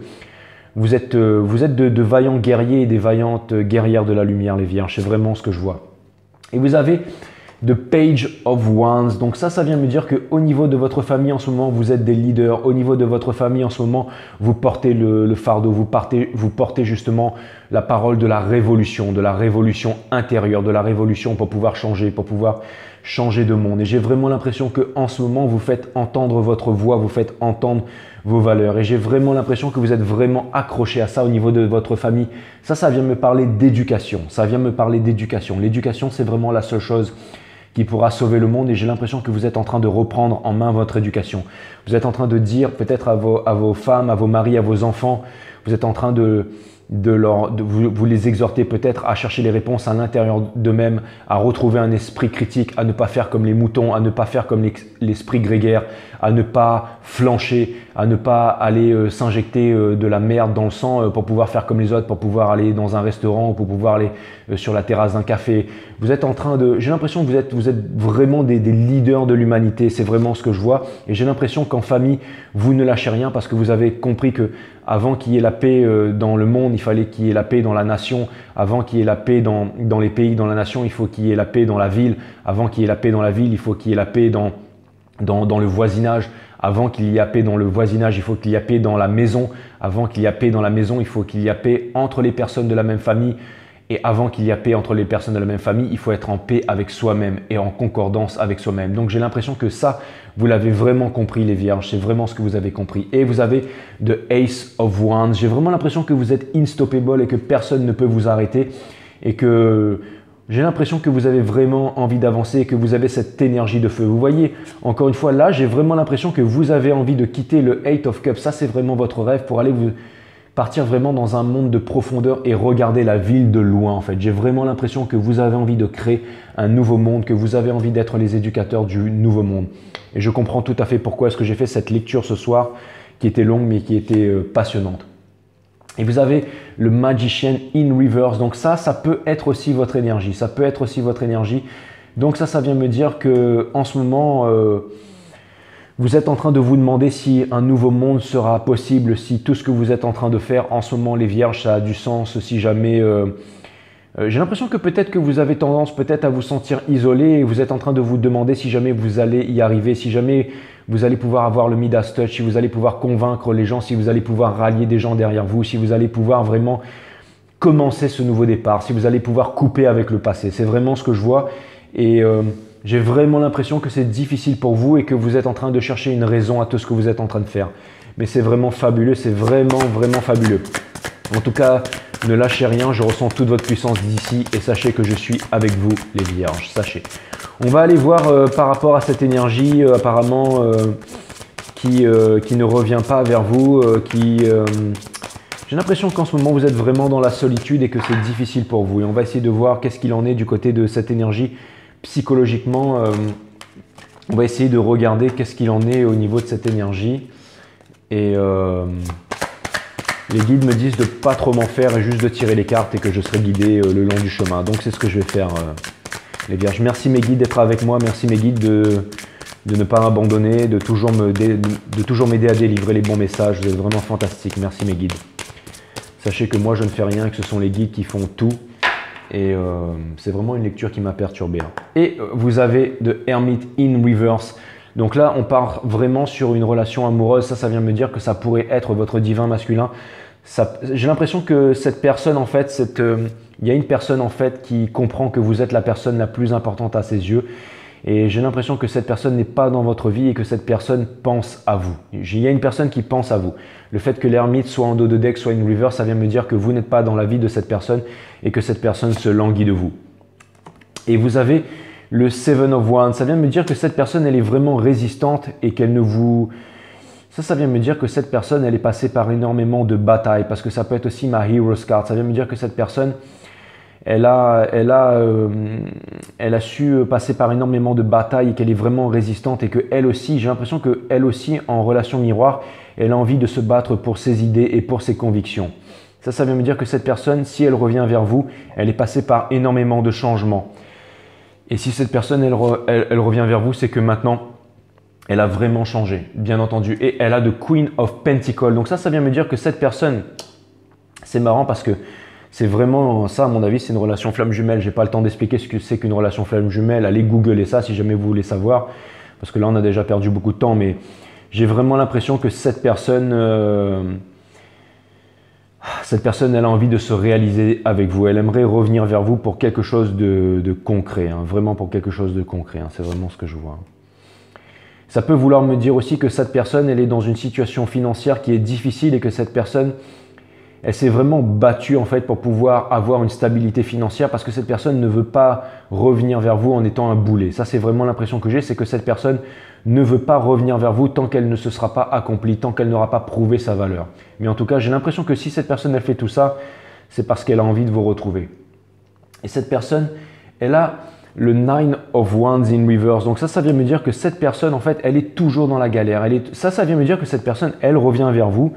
vous êtes de vaillants guerriers et des vaillantes guerrières de la lumière, les vierges. C'est vraiment ce que je vois. Et vous avez The Page of Wands. Donc ça vient me dire qu'au niveau de votre famille en ce moment, vous êtes des leaders. Au niveau de votre famille en ce moment, vous portez le fardeau, vous portez justement la parole de la révolution intérieure, de la révolution pour pouvoir changer de monde. Et j'ai vraiment l'impression qu'en ce moment, vous faites entendre votre voix, vous faites entendre vos valeurs. Et j'ai vraiment l'impression que vous êtes vraiment accroché à ça au niveau de votre famille. Ça vient me parler d'éducation. Ça vient me parler d'éducation. L'éducation, c'est vraiment la seule chose qui pourra sauver le monde, et j'ai l'impression que vous êtes en train de reprendre en main votre éducation. Vous êtes en train de dire peut-être à vos femmes, à vos maris, à vos enfants, vous êtes en train de vous les exhorter peut-être à chercher les réponses à l'intérieur d'eux-mêmes, à retrouver un esprit critique, à ne pas faire comme les moutons, à ne pas faire comme l'esprit grégaire, à ne pas flancher, à ne pas aller s'injecter de la merde dans le sang pour pouvoir faire comme les autres, pour pouvoir aller dans un restaurant ou pour pouvoir aller sur la terrasse d'un café. Vous êtes en train de... J'ai l'impression que vous êtes vraiment des leaders de l'humanité, c'est vraiment ce que je vois. Et j'ai l'impression qu'en famille, vous ne lâchez rien parce que vous avez compris que avant qu'il y ait la paix dans le monde, il fallait qu'il y ait la paix dans la nation. Avant qu'il y ait la paix dans les pays, dans la nation, il faut qu'il y ait la paix dans la ville. Avant qu'il y ait la paix dans la ville, il faut qu'il y ait la paix dans le voisinage. Avant qu'il y ait paix dans le voisinage, il faut qu'il y ait paix dans la maison. Avant qu'il y ait paix dans la maison, il faut qu'il y ait paix entre les personnes de la même famille. Et avant qu'il y ait paix entre les personnes de la même famille, il faut être en paix avec soi-même et en concordance avec soi-même. Donc j'ai l'impression que ça, vous l'avez vraiment compris les vierges, c'est vraiment ce que vous avez compris. Et vous avez The Ace of Wands. J'ai vraiment l'impression que vous êtes unstoppable et que personne ne peut vous arrêter. Et que j'ai l'impression que vous avez vraiment envie d'avancer et que vous avez cette énergie de feu. Vous voyez, encore une fois, là, j'ai vraiment l'impression que vous avez envie de quitter le Eight of Cups. Ça, c'est vraiment votre rêve pour aller partir vraiment dans un monde de profondeur et regarder la ville de loin en fait. J'ai vraiment l'impression que vous avez envie de créer un nouveau monde, que vous avez envie d'être les éducateurs du nouveau monde. Et je comprends tout à fait pourquoi est-ce que j'ai fait cette lecture ce soir qui était longue mais qui était passionnante. Et vous avez le Magician in Reverse. Donc ça peut être aussi votre énergie. Ça peut être aussi votre énergie. Donc ça vient me dire que en ce moment... vous êtes en train de vous demander si un nouveau monde sera possible, si tout ce que vous êtes en train de faire en ce moment, les vierges, ça a du sens, si jamais... j'ai l'impression que peut-être que vous avez tendance peut-être à vous sentir isolé et vous êtes en train de vous demander si jamais vous allez y arriver, si jamais vous allez pouvoir avoir le Midas Touch, si vous allez pouvoir convaincre les gens, si vous allez pouvoir rallier des gens derrière vous, si vous allez pouvoir vraiment commencer ce nouveau départ, si vous allez pouvoir couper avec le passé. C'est vraiment ce que je vois et... j'ai vraiment l'impression que c'est difficile pour vous et que vous êtes en train de chercher une raison à tout ce que vous êtes en train de faire. Mais c'est vraiment fabuleux, c'est vraiment, vraiment fabuleux. En tout cas, ne lâchez rien, je ressens toute votre puissance d'ici et sachez que je suis avec vous, les vierges, sachez. On va aller voir par rapport à cette énergie apparemment qui ne revient pas vers vous, j'ai l'impression qu'en ce moment, vous êtes vraiment dans la solitude et que c'est difficile pour vous. Et on va essayer de voir qu'est-ce qu'il en est du côté de cette énergie. Psychologiquement, on va essayer de regarder qu'est-ce qu'il en est au niveau de cette énergie. Et les guides me disent de ne pas trop m'en faire et juste de tirer les cartes et que je serai guidé le long du chemin. Donc c'est ce que je vais faire, les vierges. Merci mes guides d'être avec moi. Merci mes guides de ne pas m'abandonner, de toujours m'aider à délivrer les bons messages. Vous êtes vraiment fantastiques. Merci mes guides. Sachez que moi je ne fais rien et que ce sont les guides qui font tout. Et c'est vraiment une lecture qui m'a perturbé. Et vous avez The Hermit in Reverse. Donc là, on part vraiment sur une relation amoureuse. Ça vient me dire que ça pourrait être votre divin masculin. J'ai l'impression que cette personne, en fait, il y a une personne en fait qui comprend que vous êtes la personne la plus importante à ses yeux. Et j'ai l'impression que cette personne n'est pas dans votre vie et que cette personne pense à vous. Il y a une personne qui pense à vous. Le fait que l'ermite soit en dos de deck, soit in reverse, ça vient me dire que vous n'êtes pas dans la vie de cette personne et que cette personne se languit de vous. Et vous avez le Seven of Wands. Ça vient me dire que cette personne, elle est vraiment résistante et qu'elle ne vous... Ça vient me dire que cette personne, elle est passée par énormément de batailles parce que ça peut être aussi ma Hero's Card. Ça vient me dire que cette personne... Elle a su passer par énormément de batailles et qu'elle est vraiment résistante et qu'elle aussi, j'ai l'impression qu'elle aussi, en relation miroir, elle a envie de se battre pour ses idées et pour ses convictions. Ça vient me dire que cette personne, si elle revient vers vous, elle est passée par énormément de changements. Et si cette personne, elle revient vers vous, c'est que maintenant, elle a vraiment changé, bien entendu. Et elle a The Queen of Pentacles. Donc ça vient me dire que cette personne, c'est marrant parce que C'est vraiment ça, à mon avis, c'est une relation flamme jumelle. J'ai pas le temps d'expliquer ce que c'est qu'une relation flamme jumelle. Allez googler ça si jamais vous voulez savoir. Parce que là, on a déjà perdu beaucoup de temps. Mais j'ai vraiment l'impression que cette personne, elle a envie de se réaliser avec vous. Elle aimerait revenir vers vous pour quelque chose de concret. Hein, vraiment pour quelque chose de concret. Hein, c'est vraiment ce que je vois. Ça peut vouloir me dire aussi que cette personne, elle est dans une situation financière qui est difficile et que cette personne, elle s'est vraiment battue en fait pour pouvoir avoir une stabilité financière parce que cette personne ne veut pas revenir vers vous en étant un boulet. Ça, c'est vraiment l'impression que j'ai, c'est que cette personne ne veut pas revenir vers vous tant qu'elle ne se sera pas accomplie, tant qu'elle n'aura pas prouvé sa valeur. Mais en tout cas, j'ai l'impression que si cette personne, elle fait tout ça, c'est parce qu'elle a envie de vous retrouver. Et cette personne, elle a le Nine of Wands in reverse. Donc ça vient me dire que cette personne, en fait, elle est toujours dans la galère. Ça vient me dire que cette personne, elle revient vers vous,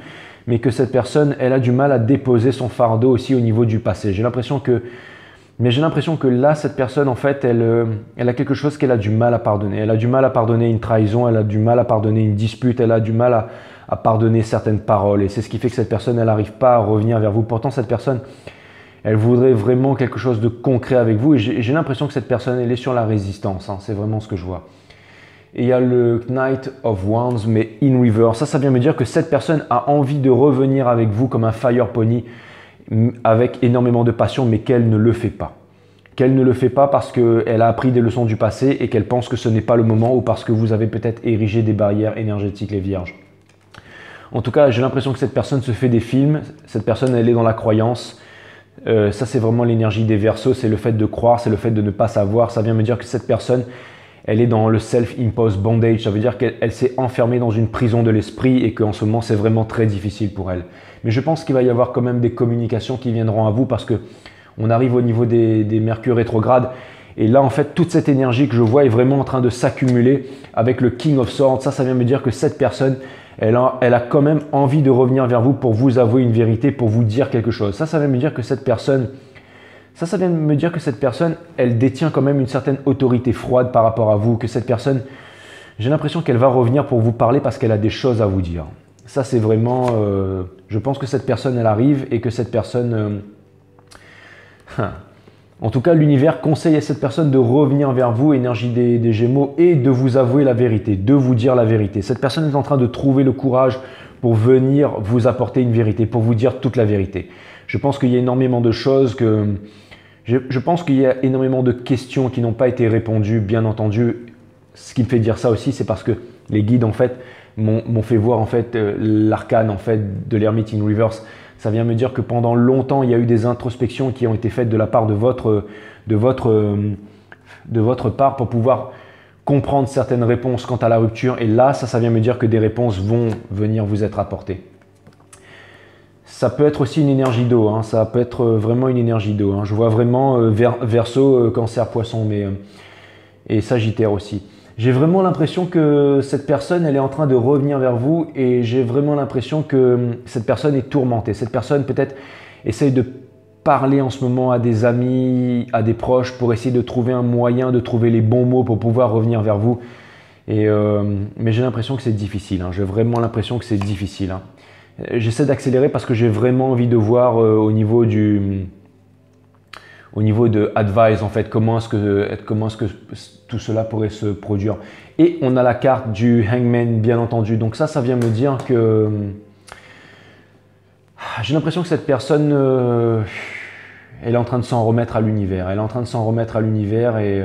mais que cette personne, elle a du mal à déposer son fardeau aussi au niveau du passé. J'ai l'impression que là, cette personne, en fait, elle a quelque chose qu'elle a du mal à pardonner. Elle a du mal à pardonner une trahison, elle a du mal à pardonner une dispute, elle a du mal à pardonner certaines paroles. Et c'est ce qui fait que cette personne, elle n'arrive pas à revenir vers vous. Pourtant, cette personne, elle voudrait vraiment quelque chose de concret avec vous. Et j'ai l'impression que cette personne, elle est sur la résistance. Hein. C'est vraiment ce que je vois. Et il y a le Knight of Wands, mais in reverse. Ça vient me dire que cette personne a envie de revenir avec vous comme un fire pony, avec énormément de passion, mais qu'elle ne le fait pas. Qu'elle ne le fait pas parce qu'elle a appris des leçons du passé et qu'elle pense que ce n'est pas le moment ou parce que vous avez peut-être érigé des barrières énergétiques, les vierges. En tout cas, j'ai l'impression que cette personne se fait des films. Cette personne, elle est dans la croyance. Ça, c'est vraiment l'énergie des Verseaux. C'est le fait de croire, c'est le fait de ne pas savoir. Ça vient me dire que cette personne, elle est dans le self-imposed bondage. Ça veut dire qu'elle s'est enfermée dans une prison de l'esprit et qu'en ce moment, c'est vraiment très difficile pour elle. Mais je pense qu'il va y avoir quand même des communications qui viendront à vous parce que on arrive au niveau des Mercure rétrogrades. Et là, en fait, toute cette énergie que je vois est vraiment en train de s'accumuler avec le King of Swords. Ça vient me dire que cette personne, elle a quand même envie de revenir vers vous pour vous avouer une vérité, pour vous dire quelque chose. Ça vient me dire que cette personne, elle détient quand même une certaine autorité froide par rapport à vous, que cette personne, j'ai l'impression qu'elle va revenir pour vous parler parce qu'elle a des choses à vous dire. Ça, c'est vraiment, je pense que cette personne, elle arrive et que cette personne, en tout cas, l'univers conseille à cette personne de revenir vers vous, énergie des Gémeaux, et de vous avouer la vérité, de vous dire la vérité. Cette personne est en train de trouver le courage pour venir vous apporter une vérité, pour vous dire toute la vérité. Je pense qu'il y a énormément de choses je pense qu'il y a énormément de questions qui n'ont pas été répondues, bien entendu. Ce qui me fait dire ça aussi, c'est parce que les guides, en fait, m'ont fait voir en fait, l'arcane en fait, de l'Hermite in Reverse. Ça vient me dire que pendant longtemps, il y a eu des introspections qui ont été faites de la part de votre part pour pouvoir comprendre certaines réponses quant à la rupture. Et là, ça vient me dire que des réponses vont venir vous être apportées. Ça peut être aussi une énergie d'eau, hein. Ça peut être vraiment une énergie d'eau. Hein. Je vois vraiment Verseau, Cancer, Poisson, et Sagittaire aussi. J'ai vraiment l'impression que cette personne, elle est en train de revenir vers vous et j'ai vraiment l'impression que cette personne est tourmentée. Cette personne peut-être essaye de parler en ce moment à des amis, à des proches pour essayer de trouver un moyen, de trouver les bons mots pour pouvoir revenir vers vous. Mais j'ai l'impression que c'est difficile. Hein. J'ai vraiment l'impression que c'est difficile. Hein. J'essaie d'accélérer parce que j'ai vraiment envie de voir au niveau de advice en fait, comment est-ce que tout cela pourrait se produire. Et on a la carte du Hangman bien entendu. Donc ça vient me dire que j'ai l'impression que cette personne, elle est en train de s'en remettre à l'univers. Elle est en train de s'en remettre à l'univers et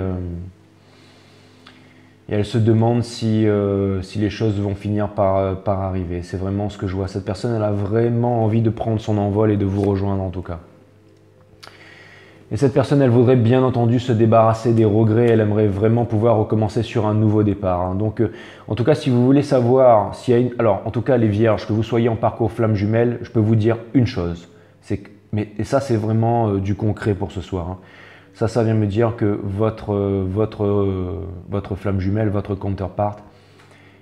elle se demande si les choses vont finir par arriver. C'est vraiment ce que je vois. Cette personne, elle a vraiment envie de prendre son envol et de vous rejoindre en tout cas. Et cette personne, elle voudrait bien entendu se débarrasser des regrets. Elle aimerait vraiment pouvoir recommencer sur un nouveau départ. Hein. Donc, en tout cas, si vous voulez savoir s'il y a alors, en tout cas, les vierges, que vous soyez en parcours flamme jumelle, je peux vous dire une chose. Et ça, c'est vraiment du concret pour ce soir. Hein. Ça vient me dire que votre flamme jumelle, votre counterpart,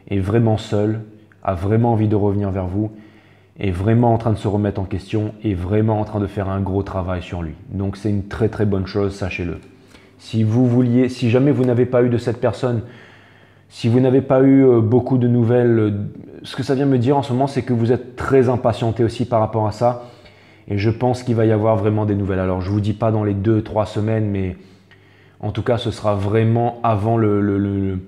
est vraiment seul, a vraiment envie de revenir vers vous, est vraiment en train de se remettre en question, est vraiment en train de faire un gros travail sur lui. Donc c'est une très très bonne chose, sachez-le. Si jamais vous n'avez pas eu de cette personne, si vous n'avez pas eu beaucoup de nouvelles, ce que ça vient me dire en ce moment, c'est que vous êtes très impatienté aussi par rapport à ça. Et je pense qu'il va y avoir vraiment des nouvelles. Alors je ne vous dis pas dans les 2-3 semaines, mais en tout cas ce sera vraiment avant le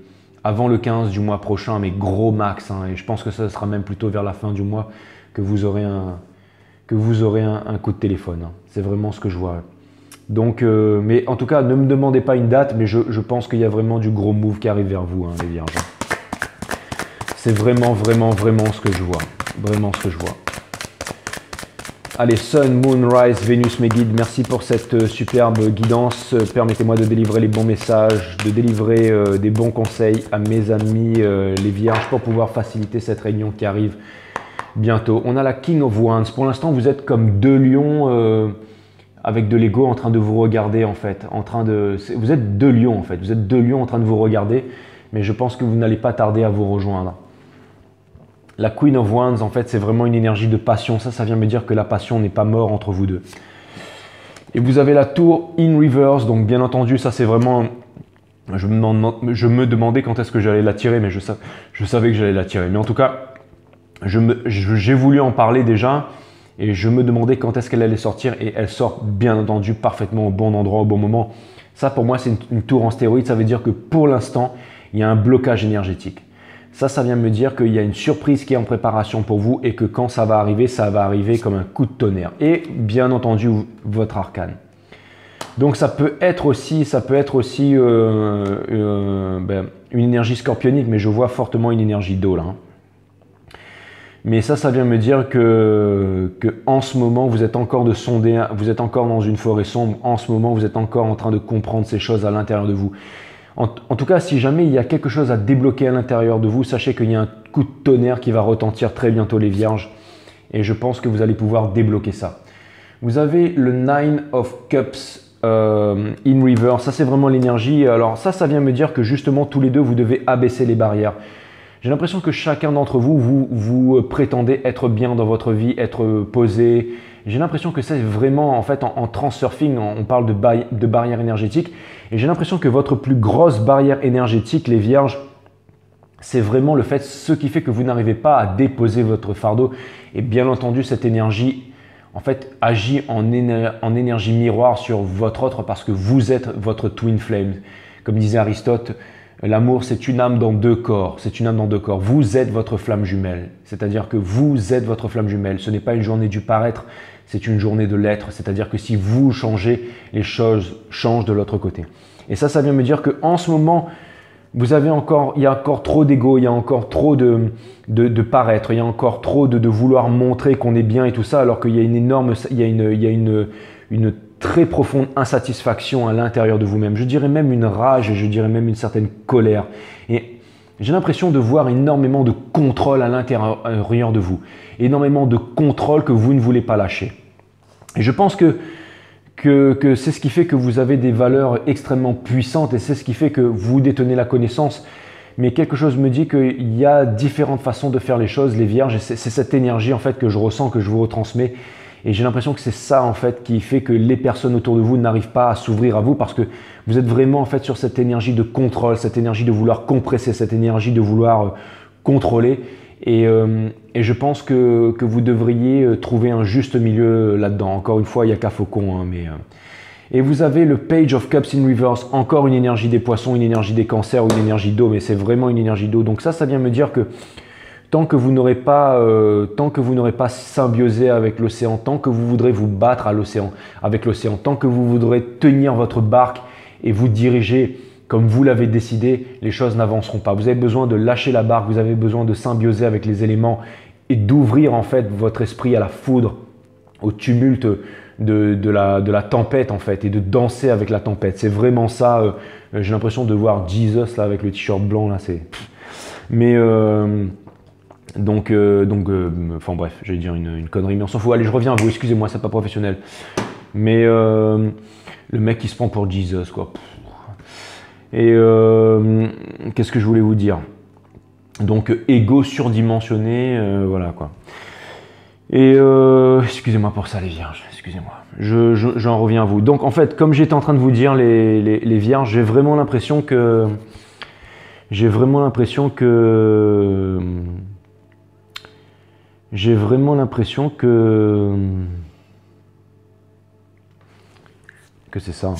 15 du mois prochain, mais gros max. Hein. Et je pense que ça sera même plutôt vers la fin du mois que vous aurez un coup de téléphone. Hein. C'est vraiment ce que je vois. Donc, mais en tout cas, ne me demandez pas une date, mais je pense qu'il y a vraiment du gros move qui arrive vers vous, hein, les vierges. C'est vraiment ce que je vois. Vraiment ce que je vois. Allez, Sun, Moon, Rise, Vénus, mes guides, merci pour cette superbe guidance. Permettez-moi de délivrer les bons messages, de délivrer des bons conseils à mes amis, les vierges, pour pouvoir faciliter cette réunion qui arrive bientôt. On a la King of Wands. Pour l'instant, vous êtes comme deux lions avec de l'ego en train de vous regarder, en fait. Vous êtes deux lions, en fait. Vous êtes deux lions en train de vous regarder, mais je pense que vous n'allez pas tarder à vous rejoindre. La Queen of Wands, en fait, c'est vraiment une énergie de passion. Ça vient me dire que la passion n'est pas morte entre vous deux. Et vous avez la tour in reverse. Donc, bien entendu, ça, c'est vraiment... Je me demandais quand est-ce que j'allais la tirer, mais je savais que j'allais la tirer. Mais en tout cas, j'ai voulu en parler déjà et je me demandais quand est-ce qu'elle allait sortir. Et elle sort, bien entendu, parfaitement au bon endroit, au bon moment. Ça, pour moi, c'est une tour en stéroïde. Ça veut dire que pour l'instant, il y a un blocage énergétique. Ça vient me dire qu'il y a une surprise qui est en préparation pour vous et que quand ça va arriver comme un coup de tonnerre. Et bien entendu, votre arcane. Donc ça peut être aussi une énergie scorpionique, mais je vois fortement une énergie d'eau là. Hein. Mais ça vient me dire que en ce moment, vous êtes encore vous êtes encore dans une forêt sombre. En ce moment, vous êtes encore en train de comprendre ces choses à l'intérieur de vous. En tout cas, si jamais il y a quelque chose à débloquer à l'intérieur de vous, sachez qu'il y a un coup de tonnerre qui va retentir très bientôt, les vierges. Et je pense que vous allez pouvoir débloquer ça. Vous avez le Nine of Cups in reverse. Ça, c'est vraiment l'énergie. Alors ça vient me dire que justement, tous les deux, vous devez abaisser les barrières. J'ai l'impression que chacun d'entre vous prétendez être bien dans votre vie, être posé. J'ai l'impression que c'est vraiment, en fait, en transurfing, on parle de barrière énergétique. Et j'ai l'impression que votre plus grosse barrière énergétique, les vierges, c'est vraiment le fait, ce qui fait que vous n'arrivez pas à déposer votre fardeau. Et bien entendu, cette énergie, en fait, agit en énergie miroir sur votre autre parce que vous êtes votre twin flame. Comme disait Aristote, l'amour, c'est une âme dans deux corps. C'est une âme dans deux corps. Vous êtes votre flamme jumelle. C'est-à-dire que vous êtes votre flamme jumelle. Ce n'est pas une journée du paraître, c'est une journée de l'être. C'est-à-dire que si vous changez, les choses changent de l'autre côté. Et ça vient me dire qu'en ce moment, il y a encore trop d'ego, il y a encore trop de paraître, il y a encore trop de vouloir montrer qu'on est bien et tout ça, alors qu'il y a une très profonde insatisfaction à l'intérieur de vous-même. Je dirais même une rage et je dirais même une certaine colère. Et j'ai l'impression de voir énormément de contrôle à l'intérieur de vous. Énormément de contrôle que vous ne voulez pas lâcher. Et je pense que c'est ce qui fait que vous avez des valeurs extrêmement puissantes et c'est ce qui fait que vous détenez la connaissance. Mais quelque chose me dit qu'il y a différentes façons de faire les choses, les vierges. Et c'est cette énergie en fait que je ressens, que je vous retransmets. Et j'ai l'impression que c'est ça en fait qui fait que les personnes autour de vous n'arrivent pas à s'ouvrir à vous parce que vous êtes vraiment en fait sur cette énergie de contrôle, cette énergie de vouloir compresser, cette énergie de vouloir contrôler. Et je pense que vous devriez trouver un juste milieu là-dedans. Encore une fois, il n'y a qu'à faucon. Hein, Et vous avez le Page of Cups in Reverse, encore une énergie des poissons, une énergie des cancers ou une énergie d'eau, mais c'est vraiment une énergie d'eau. Donc ça vient me dire que tant que vous n'aurez pas symbiosé avec l'océan, tant que vous voudrez vous battre avec l'océan, tant que vous voudrez tenir votre barque et vous diriger comme vous l'avez décidé, les choses n'avanceront pas. Vous avez besoin de lâcher la barque, vous avez besoin de symbioser avec les éléments et d'ouvrir en fait votre esprit à la foudre, au tumulte de la tempête en fait et de danser avec la tempête. C'est vraiment ça. J'ai l'impression de voir Jesus là avec le t-shirt blanc là. Mais enfin bref, j'allais dire une connerie, mais on s'en fout. Allez, je reviens à vous. Excusez-moi, c'est pas professionnel. Mais le mec qui se prend pour Jesus quoi. Et qu'est-ce que je voulais vous dire? Donc ego surdimensionné, voilà quoi. Et excusez-moi pour ça les vierges, excusez-moi. J'en reviens à vous. Donc en fait, comme j'étais en train de vous dire les vierges, j'ai vraiment l'impression que que c'est ça. Hein.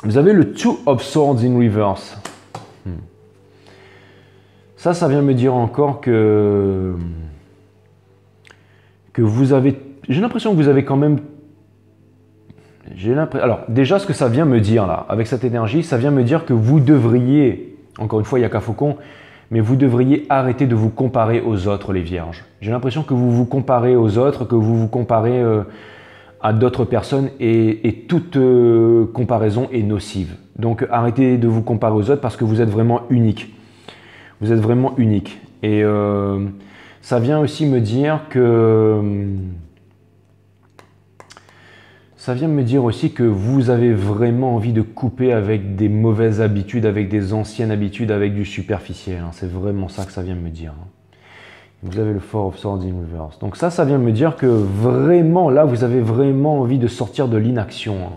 Vous avez le Two of Swords in reverse. Ça vient me dire encore que vous avez... J'ai l'impression que vous avez quand même... Alors, déjà, ce que ça vient me dire, là, avec cette énergie, ça vient me dire que vous devriez, encore une fois, il n'y a qu'à Faucon, mais vous devriez arrêter de vous comparer aux autres, les vierges. J'ai l'impression que vous vous comparez aux autres, que vous vous comparez à d'autres personnes, et toute comparaison est nocive. Donc, arrêtez de vous comparer aux autres parce que vous êtes vraiment unique. Vous êtes vraiment unique. Et ça vient aussi me dire que... Ça vient me dire aussi que vous avez vraiment envie de couper avec des mauvaises habitudes, avec des anciennes habitudes, avec du superficiel. Hein. C'est vraiment ça que ça vient me dire. Hein. Vous avez le Four of Swords in reverse. Donc ça vient me dire que vraiment, là, vous avez vraiment envie de sortir de l'inaction. Hein.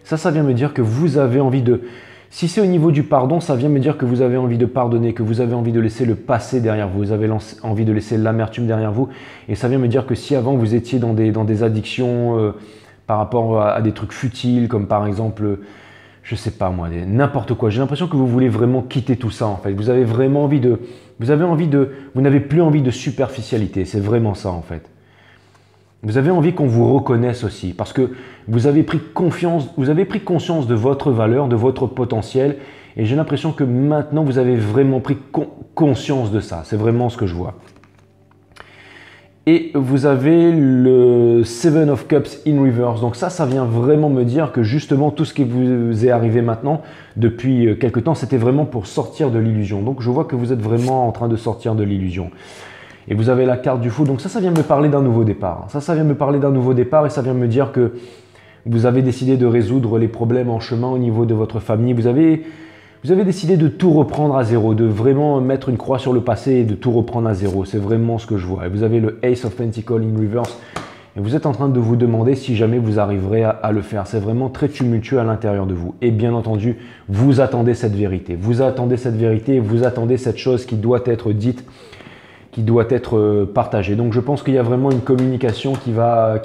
Ça vient me dire que vous avez envie de... Si c'est au niveau du pardon, ça vient me dire que vous avez envie de pardonner, que vous avez envie de laisser le passé derrière vous, vous avez envie de laisser l'amertume derrière vous. Et ça vient me dire que si avant vous étiez dans des addictions par rapport à des trucs futiles, comme par exemple, je sais pas moi, n'importe quoi. J'ai l'impression que vous voulez vraiment quitter tout ça en fait. Vous avez vraiment envie de... Vous n'avez plus envie de superficialité, c'est vraiment ça en fait. Vous avez envie qu'on vous reconnaisse aussi parce que vous avez pris conscience de votre valeur, de votre potentiel et j'ai l'impression que maintenant vous avez vraiment pris conscience de ça. C'est vraiment ce que je vois. Et vous avez le Seven of Cups in reverse. Donc ça vient vraiment me dire que justement tout ce qui vous est arrivé maintenant depuis quelque temps, c'était vraiment pour sortir de l'illusion. Donc je vois que vous êtes vraiment en train de sortir de l'illusion. Et vous avez la carte du fou, donc ça vient me parler d'un nouveau départ. Ça vient me parler d'un nouveau départ et ça vient me dire que vous avez décidé de résoudre les problèmes en chemin au niveau de votre famille. Vous avez décidé de tout reprendre à zéro, de vraiment mettre une croix sur le passé et de tout reprendre à zéro. C'est vraiment ce que je vois. Et vous avez le Ace of Pentacles in reverse et vous êtes en train de vous demander si jamais vous arriverez à le faire. C'est vraiment très tumultueux à l'intérieur de vous. Et bien entendu, vous attendez cette vérité. Vous attendez cette vérité, vous attendez cette chose qui doit être dite, qui doit être partagé. Donc je pense qu'il y a vraiment une communication qui va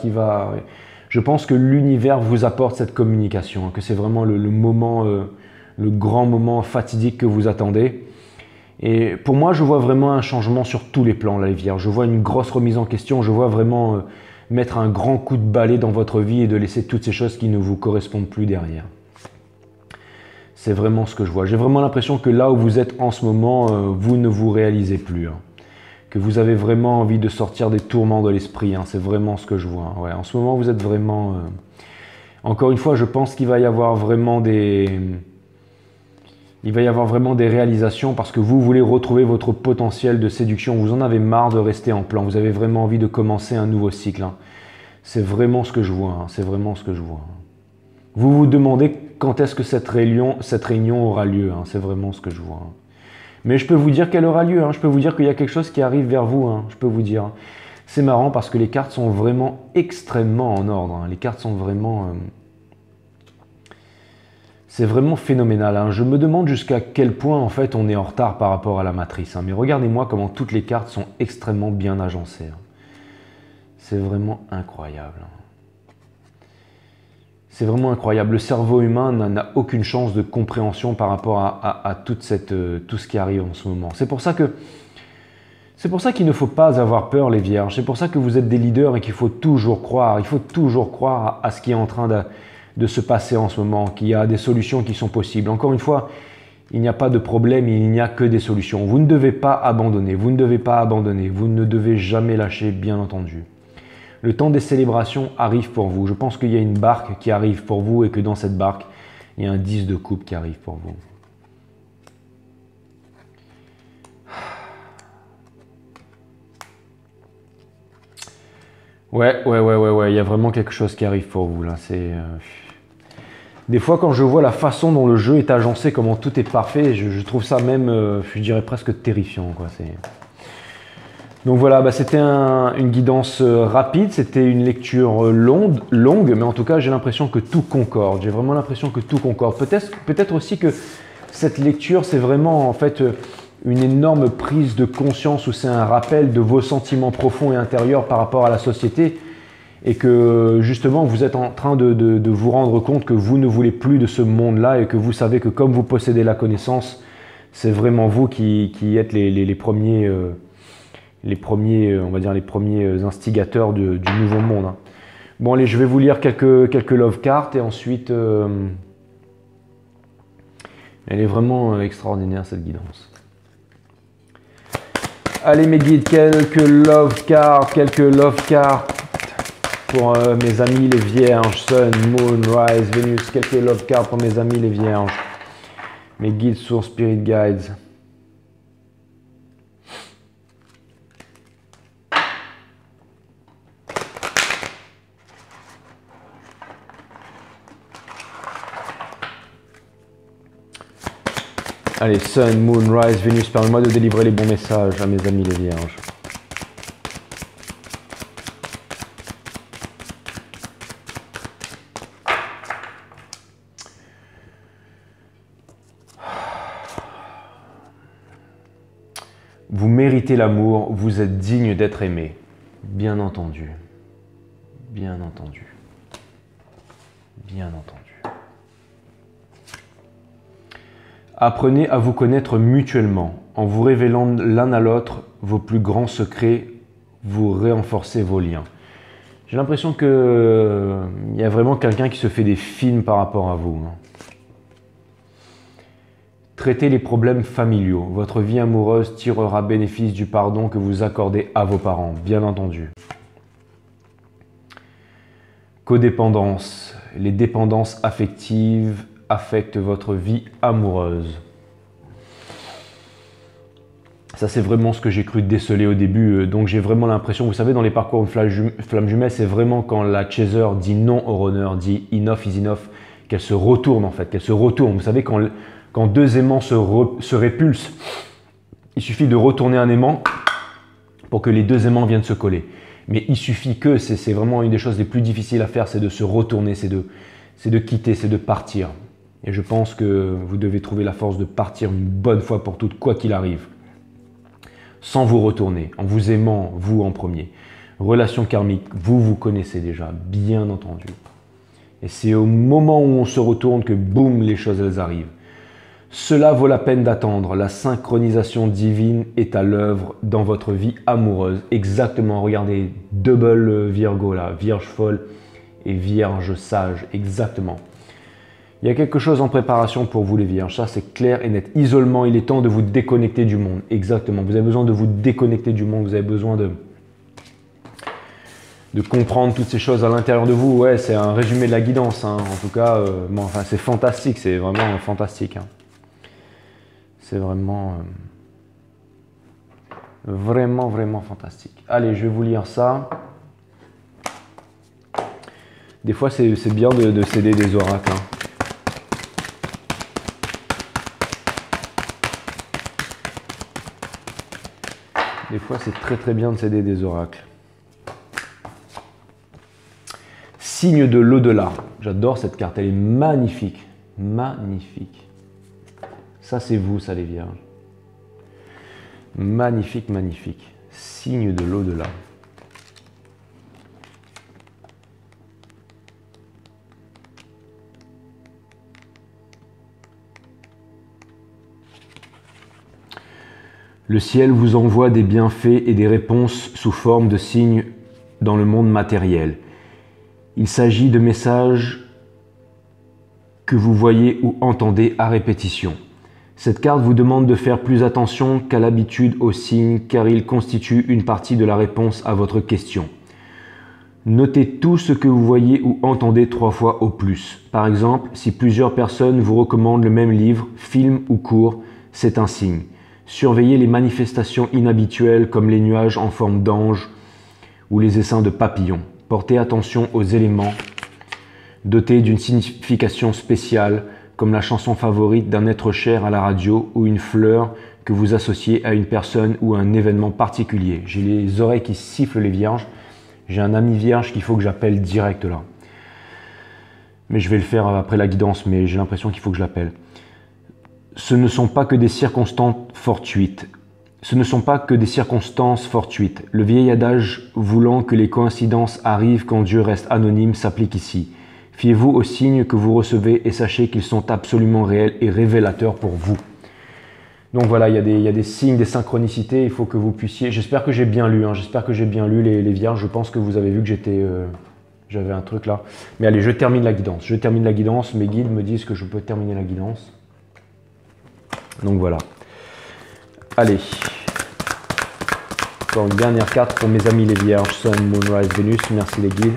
je pense que l'univers vous apporte cette communication, que c'est vraiment le moment, le grand moment fatidique que vous attendez. Et pour moi, je vois vraiment un changement sur tous les plans, là, les vierges. Je vois une grosse remise en question, je vois vraiment mettre un grand coup de balai dans votre vie et de laisser toutes ces choses qui ne vous correspondent plus derrière. C'est vraiment ce que je vois. J'ai vraiment l'impression que là où vous êtes en ce moment, vous ne vous réalisez plus. Hein. Que vous avez vraiment envie de sortir des tourments de l'esprit. Hein. C'est vraiment ce que je vois. Ouais, en ce moment, vous êtes vraiment... Encore une fois, je pense qu'il va y avoir vraiment des... Il va y avoir vraiment des réalisations parce que vous voulez retrouver votre potentiel de séduction. Vous en avez marre de rester en plan. Vous avez vraiment envie de commencer un nouveau cycle. Hein. C'est vraiment ce que je vois. Hein. C'est vraiment ce que je vois. Vous vous demandez quand est-ce que cette réunion aura lieu. Hein. C'est vraiment ce que je vois. Hein. Mais je peux vous dire qu'elle aura lieu, hein. Je peux vous dire qu'il y a quelque chose qui arrive vers vous, hein. Je peux vous dire. C'est marrant parce que les cartes sont vraiment extrêmement en ordre, hein. Les cartes sont vraiment... C'est vraiment phénoménal, hein. Je me demande jusqu'à quel point en fait on est en retard par rapport à la matrice, hein. Mais regardez-moi comment toutes les cartes sont extrêmement bien agencées, hein. C'est vraiment incroyable, hein. C'est vraiment incroyable. Le cerveau humain n'a aucune chance de compréhension par rapport à tout ce qui arrive en ce moment. C'est pour ça qu'il ne faut pas avoir peur, les vierges. C'est pour ça que vous êtes des leaders et qu'il faut toujours croire. Il faut toujours croire à ce qui est en train de se passer en ce moment, qu'il y a des solutions qui sont possibles. Encore une fois, il n'y a pas de problème, il n'y a que des solutions. Vous ne devez pas abandonner, vous ne devez pas abandonner, vous ne devez jamais lâcher, bien entendu. Le temps des célébrations arrive pour vous. Je pense qu'il y a une barque qui arrive pour vous et que dans cette barque, il y a un 10 de coupe qui arrive pour vous. Ouais, il y a vraiment quelque chose qui arrive pour vous là. Des fois, quand je vois la façon dont le jeu est agencé, comment tout est parfait, je trouve ça même, je dirais presque terrifiant, quoi. Donc voilà, c'était une guidance rapide, c'était une lecture longue, mais en tout cas, j'ai l'impression que tout concorde. J'ai vraiment l'impression que tout concorde. Peut-être aussi que cette lecture, c'est vraiment en fait une énorme prise de conscience ou c'est un rappel de vos sentiments profonds et intérieurs par rapport à la société et que justement vous êtes en train de vous rendre compte que vous ne voulez plus de ce monde-là et que vous savez que comme vous possédez la connaissance, c'est vraiment vous qui êtes les premiers, on va dire les premiers instigateurs du nouveau monde. Hein. Bon allez, je vais vous lire quelques love cards et ensuite, elle est vraiment extraordinaire cette guidance. Allez mes guides, quelques love cards pour mes amis les vierges, Sun, Moon, Rise, Vénus, quelques love cards pour mes amis les vierges, mes guides, sources, spirit guides. Allez, Sun, Moon, Rise, Vénus, permets-moi de délivrer les bons messages à mes amis les vierges. Vous méritez l'amour, vous êtes digne d'être aimé. Bien entendu. Bien entendu. Bien entendu. Apprenez à vous connaître mutuellement. En vous révélant l'un à l'autre vos plus grands secrets, vous renforcez vos liens. J'ai l'impression qu'il y a vraiment quelqu'un qui se fait des films par rapport à vous. Traitez les problèmes familiaux. Votre vie amoureuse tirera bénéfice du pardon que vous accordez à vos parents, bien entendu. Codépendance. Les dépendances affectives affectent votre vie amoureuse. Ça, c'est vraiment ce que j'ai cru déceler au début. Donc, j'ai vraiment l'impression, vous savez, dans les parcours de flamme jumelle, c'est vraiment quand la chaser dit non au runner, dit enough is enough, qu'elle se retourne en fait, qu'elle se retourne. Vous savez, quand deux aimants se répulsent, il suffit de retourner un aimant pour que les deux aimants viennent se coller. Mais il suffit que, c'est vraiment une des choses les plus difficiles à faire, c'est de se retourner, c'est de quitter, c'est de partir. Et je pense que vous devez trouver la force de partir une bonne fois pour toutes, quoi qu'il arrive. Sans vous retourner, en vous aimant, vous en premier. Relation karmique, vous connaissez déjà, bien entendu. Et c'est au moment où on se retourne que, boum, les choses, elles arrivent. Cela vaut la peine d'attendre. La synchronisation divine est à l'œuvre dans votre vie amoureuse. Exactement, regardez, double Virgo là, Vierge folle et Vierge sage, exactement. Il y a quelque chose en préparation pour vous les vierges, ça c'est clair et net. Isolement, il est temps de vous déconnecter du monde, exactement. Vous avez besoin de vous déconnecter du monde, vous avez besoin de comprendre toutes ces choses à l'intérieur de vous. Ouais, c'est un résumé de la guidance, hein. En tout cas, bon, enfin, c'est fantastique, c'est vraiment fantastique. Hein. C'est vraiment, vraiment fantastique. Allez, je vais vous lire ça. Des fois, c'est bien de céder des oracles. Hein. Des fois, c'est très bien de céder des oracles. Signe de l'au-delà. J'adore cette carte, elle est magnifique. Magnifique. Ça, c'est vous, ça, les vierges. Magnifique, magnifique. Signe de l'au-delà. Le ciel vous envoie des bienfaits et des réponses sous forme de signes dans le monde matériel. Il s'agit de messages que vous voyez ou entendez à répétition. Cette carte vous demande de faire plus attention qu'à l'habitude aux signes car ils constituent une partie de la réponse à votre question. Notez tout ce que vous voyez ou entendez 3 fois au plus. Par exemple, si plusieurs personnes vous recommandent le même livre, film ou cours, c'est un signe. Surveillez les manifestations inhabituelles comme les nuages en forme d'ange ou les essaims de papillons. Portez attention aux éléments dotés d'une signification spéciale comme la chanson favorite d'un être cher à la radio ou une fleur que vous associez à une personne ou à un événement particulier. J'ai les oreilles qui sifflent les vierges. J'ai un ami vierge qu'il faut que j'appelle direct là. Mais je vais le faire après la guidance, mais j'ai l'impression qu'il faut que je l'appelle. Ce ne sont pas que des circonstances fortuites. Ce ne sont pas que des circonstances fortuites. Le vieil adage voulant que les coïncidences arrivent quand Dieu reste anonyme s'applique ici. Fiez-vous aux signes que vous recevez et sachez qu'ils sont absolument réels et révélateurs pour vous. Donc voilà, il y a des signes, des synchronicités, il faut que vous puissiez... J'espère que j'ai bien lu, j'espère que j'ai bien lu les vierges. Je pense que vous avez vu que j'avais un truc là. Mais allez, je termine la guidance. Je termine la guidance, mes guides me disent que je peux terminer la guidance. Donc voilà. Allez. Encore une dernière carte pour mes amis les vierges, Sun, Moon, Rise, Vénus. Merci les guides.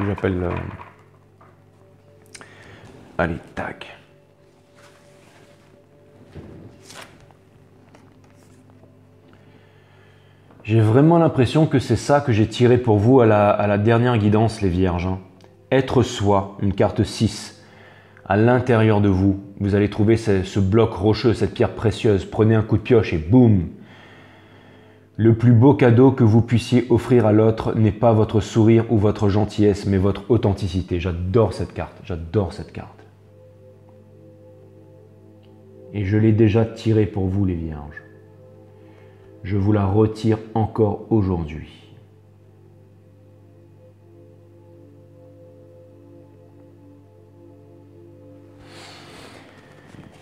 J'appelle... Allez, tac. J'ai vraiment l'impression que c'est ça que j'ai tiré pour vous à la dernière guidance, les vierges. Être soi, une carte 6. À l'intérieur de vous, vous allez trouver ce bloc rocheux, cette pierre précieuse. Prenez un coup de pioche et boum! Le plus beau cadeau que vous puissiez offrir à l'autre n'est pas votre sourire ou votre gentillesse, mais votre authenticité. J'adore cette carte, j'adore cette carte. Et je l'ai déjà tirée pour vous, les vierges. Je vous la retire encore aujourd'hui.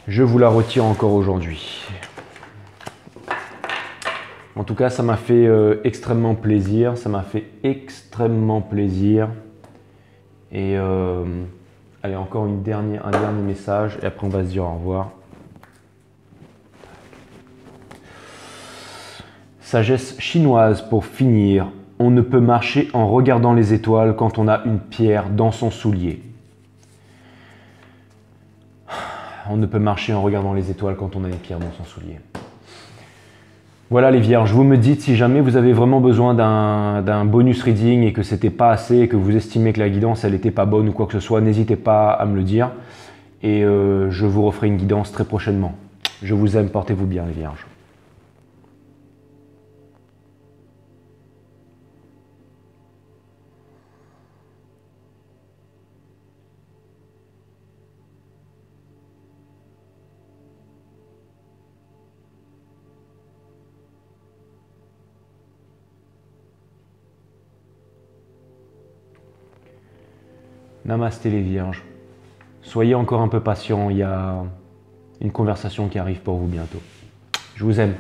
Je vous la retire encore aujourd'hui. En tout cas, ça m'a fait extrêmement plaisir. Ça m'a fait extrêmement plaisir. Et allez, encore un dernier message et après on va se dire au revoir. Sagesse chinoise pour finir. On ne peut marcher en regardant les étoiles quand on a une pierre dans son soulier. On ne peut marcher en regardant les étoiles quand on a une pierre dans son soulier. Voilà les vierges, vous me dites si jamais vous avez vraiment besoin d'un bonus reading et que c'était pas assez, et que vous estimez que la guidance elle n'était pas bonne ou quoi que ce soit, n'hésitez pas à me le dire et je vous referai une guidance très prochainement. Je vous aime, portez-vous bien les vierges. Namasté les vierges. Soyez encore un peu patients, il y a une conversation qui arrive pour vous bientôt. Je vous aime.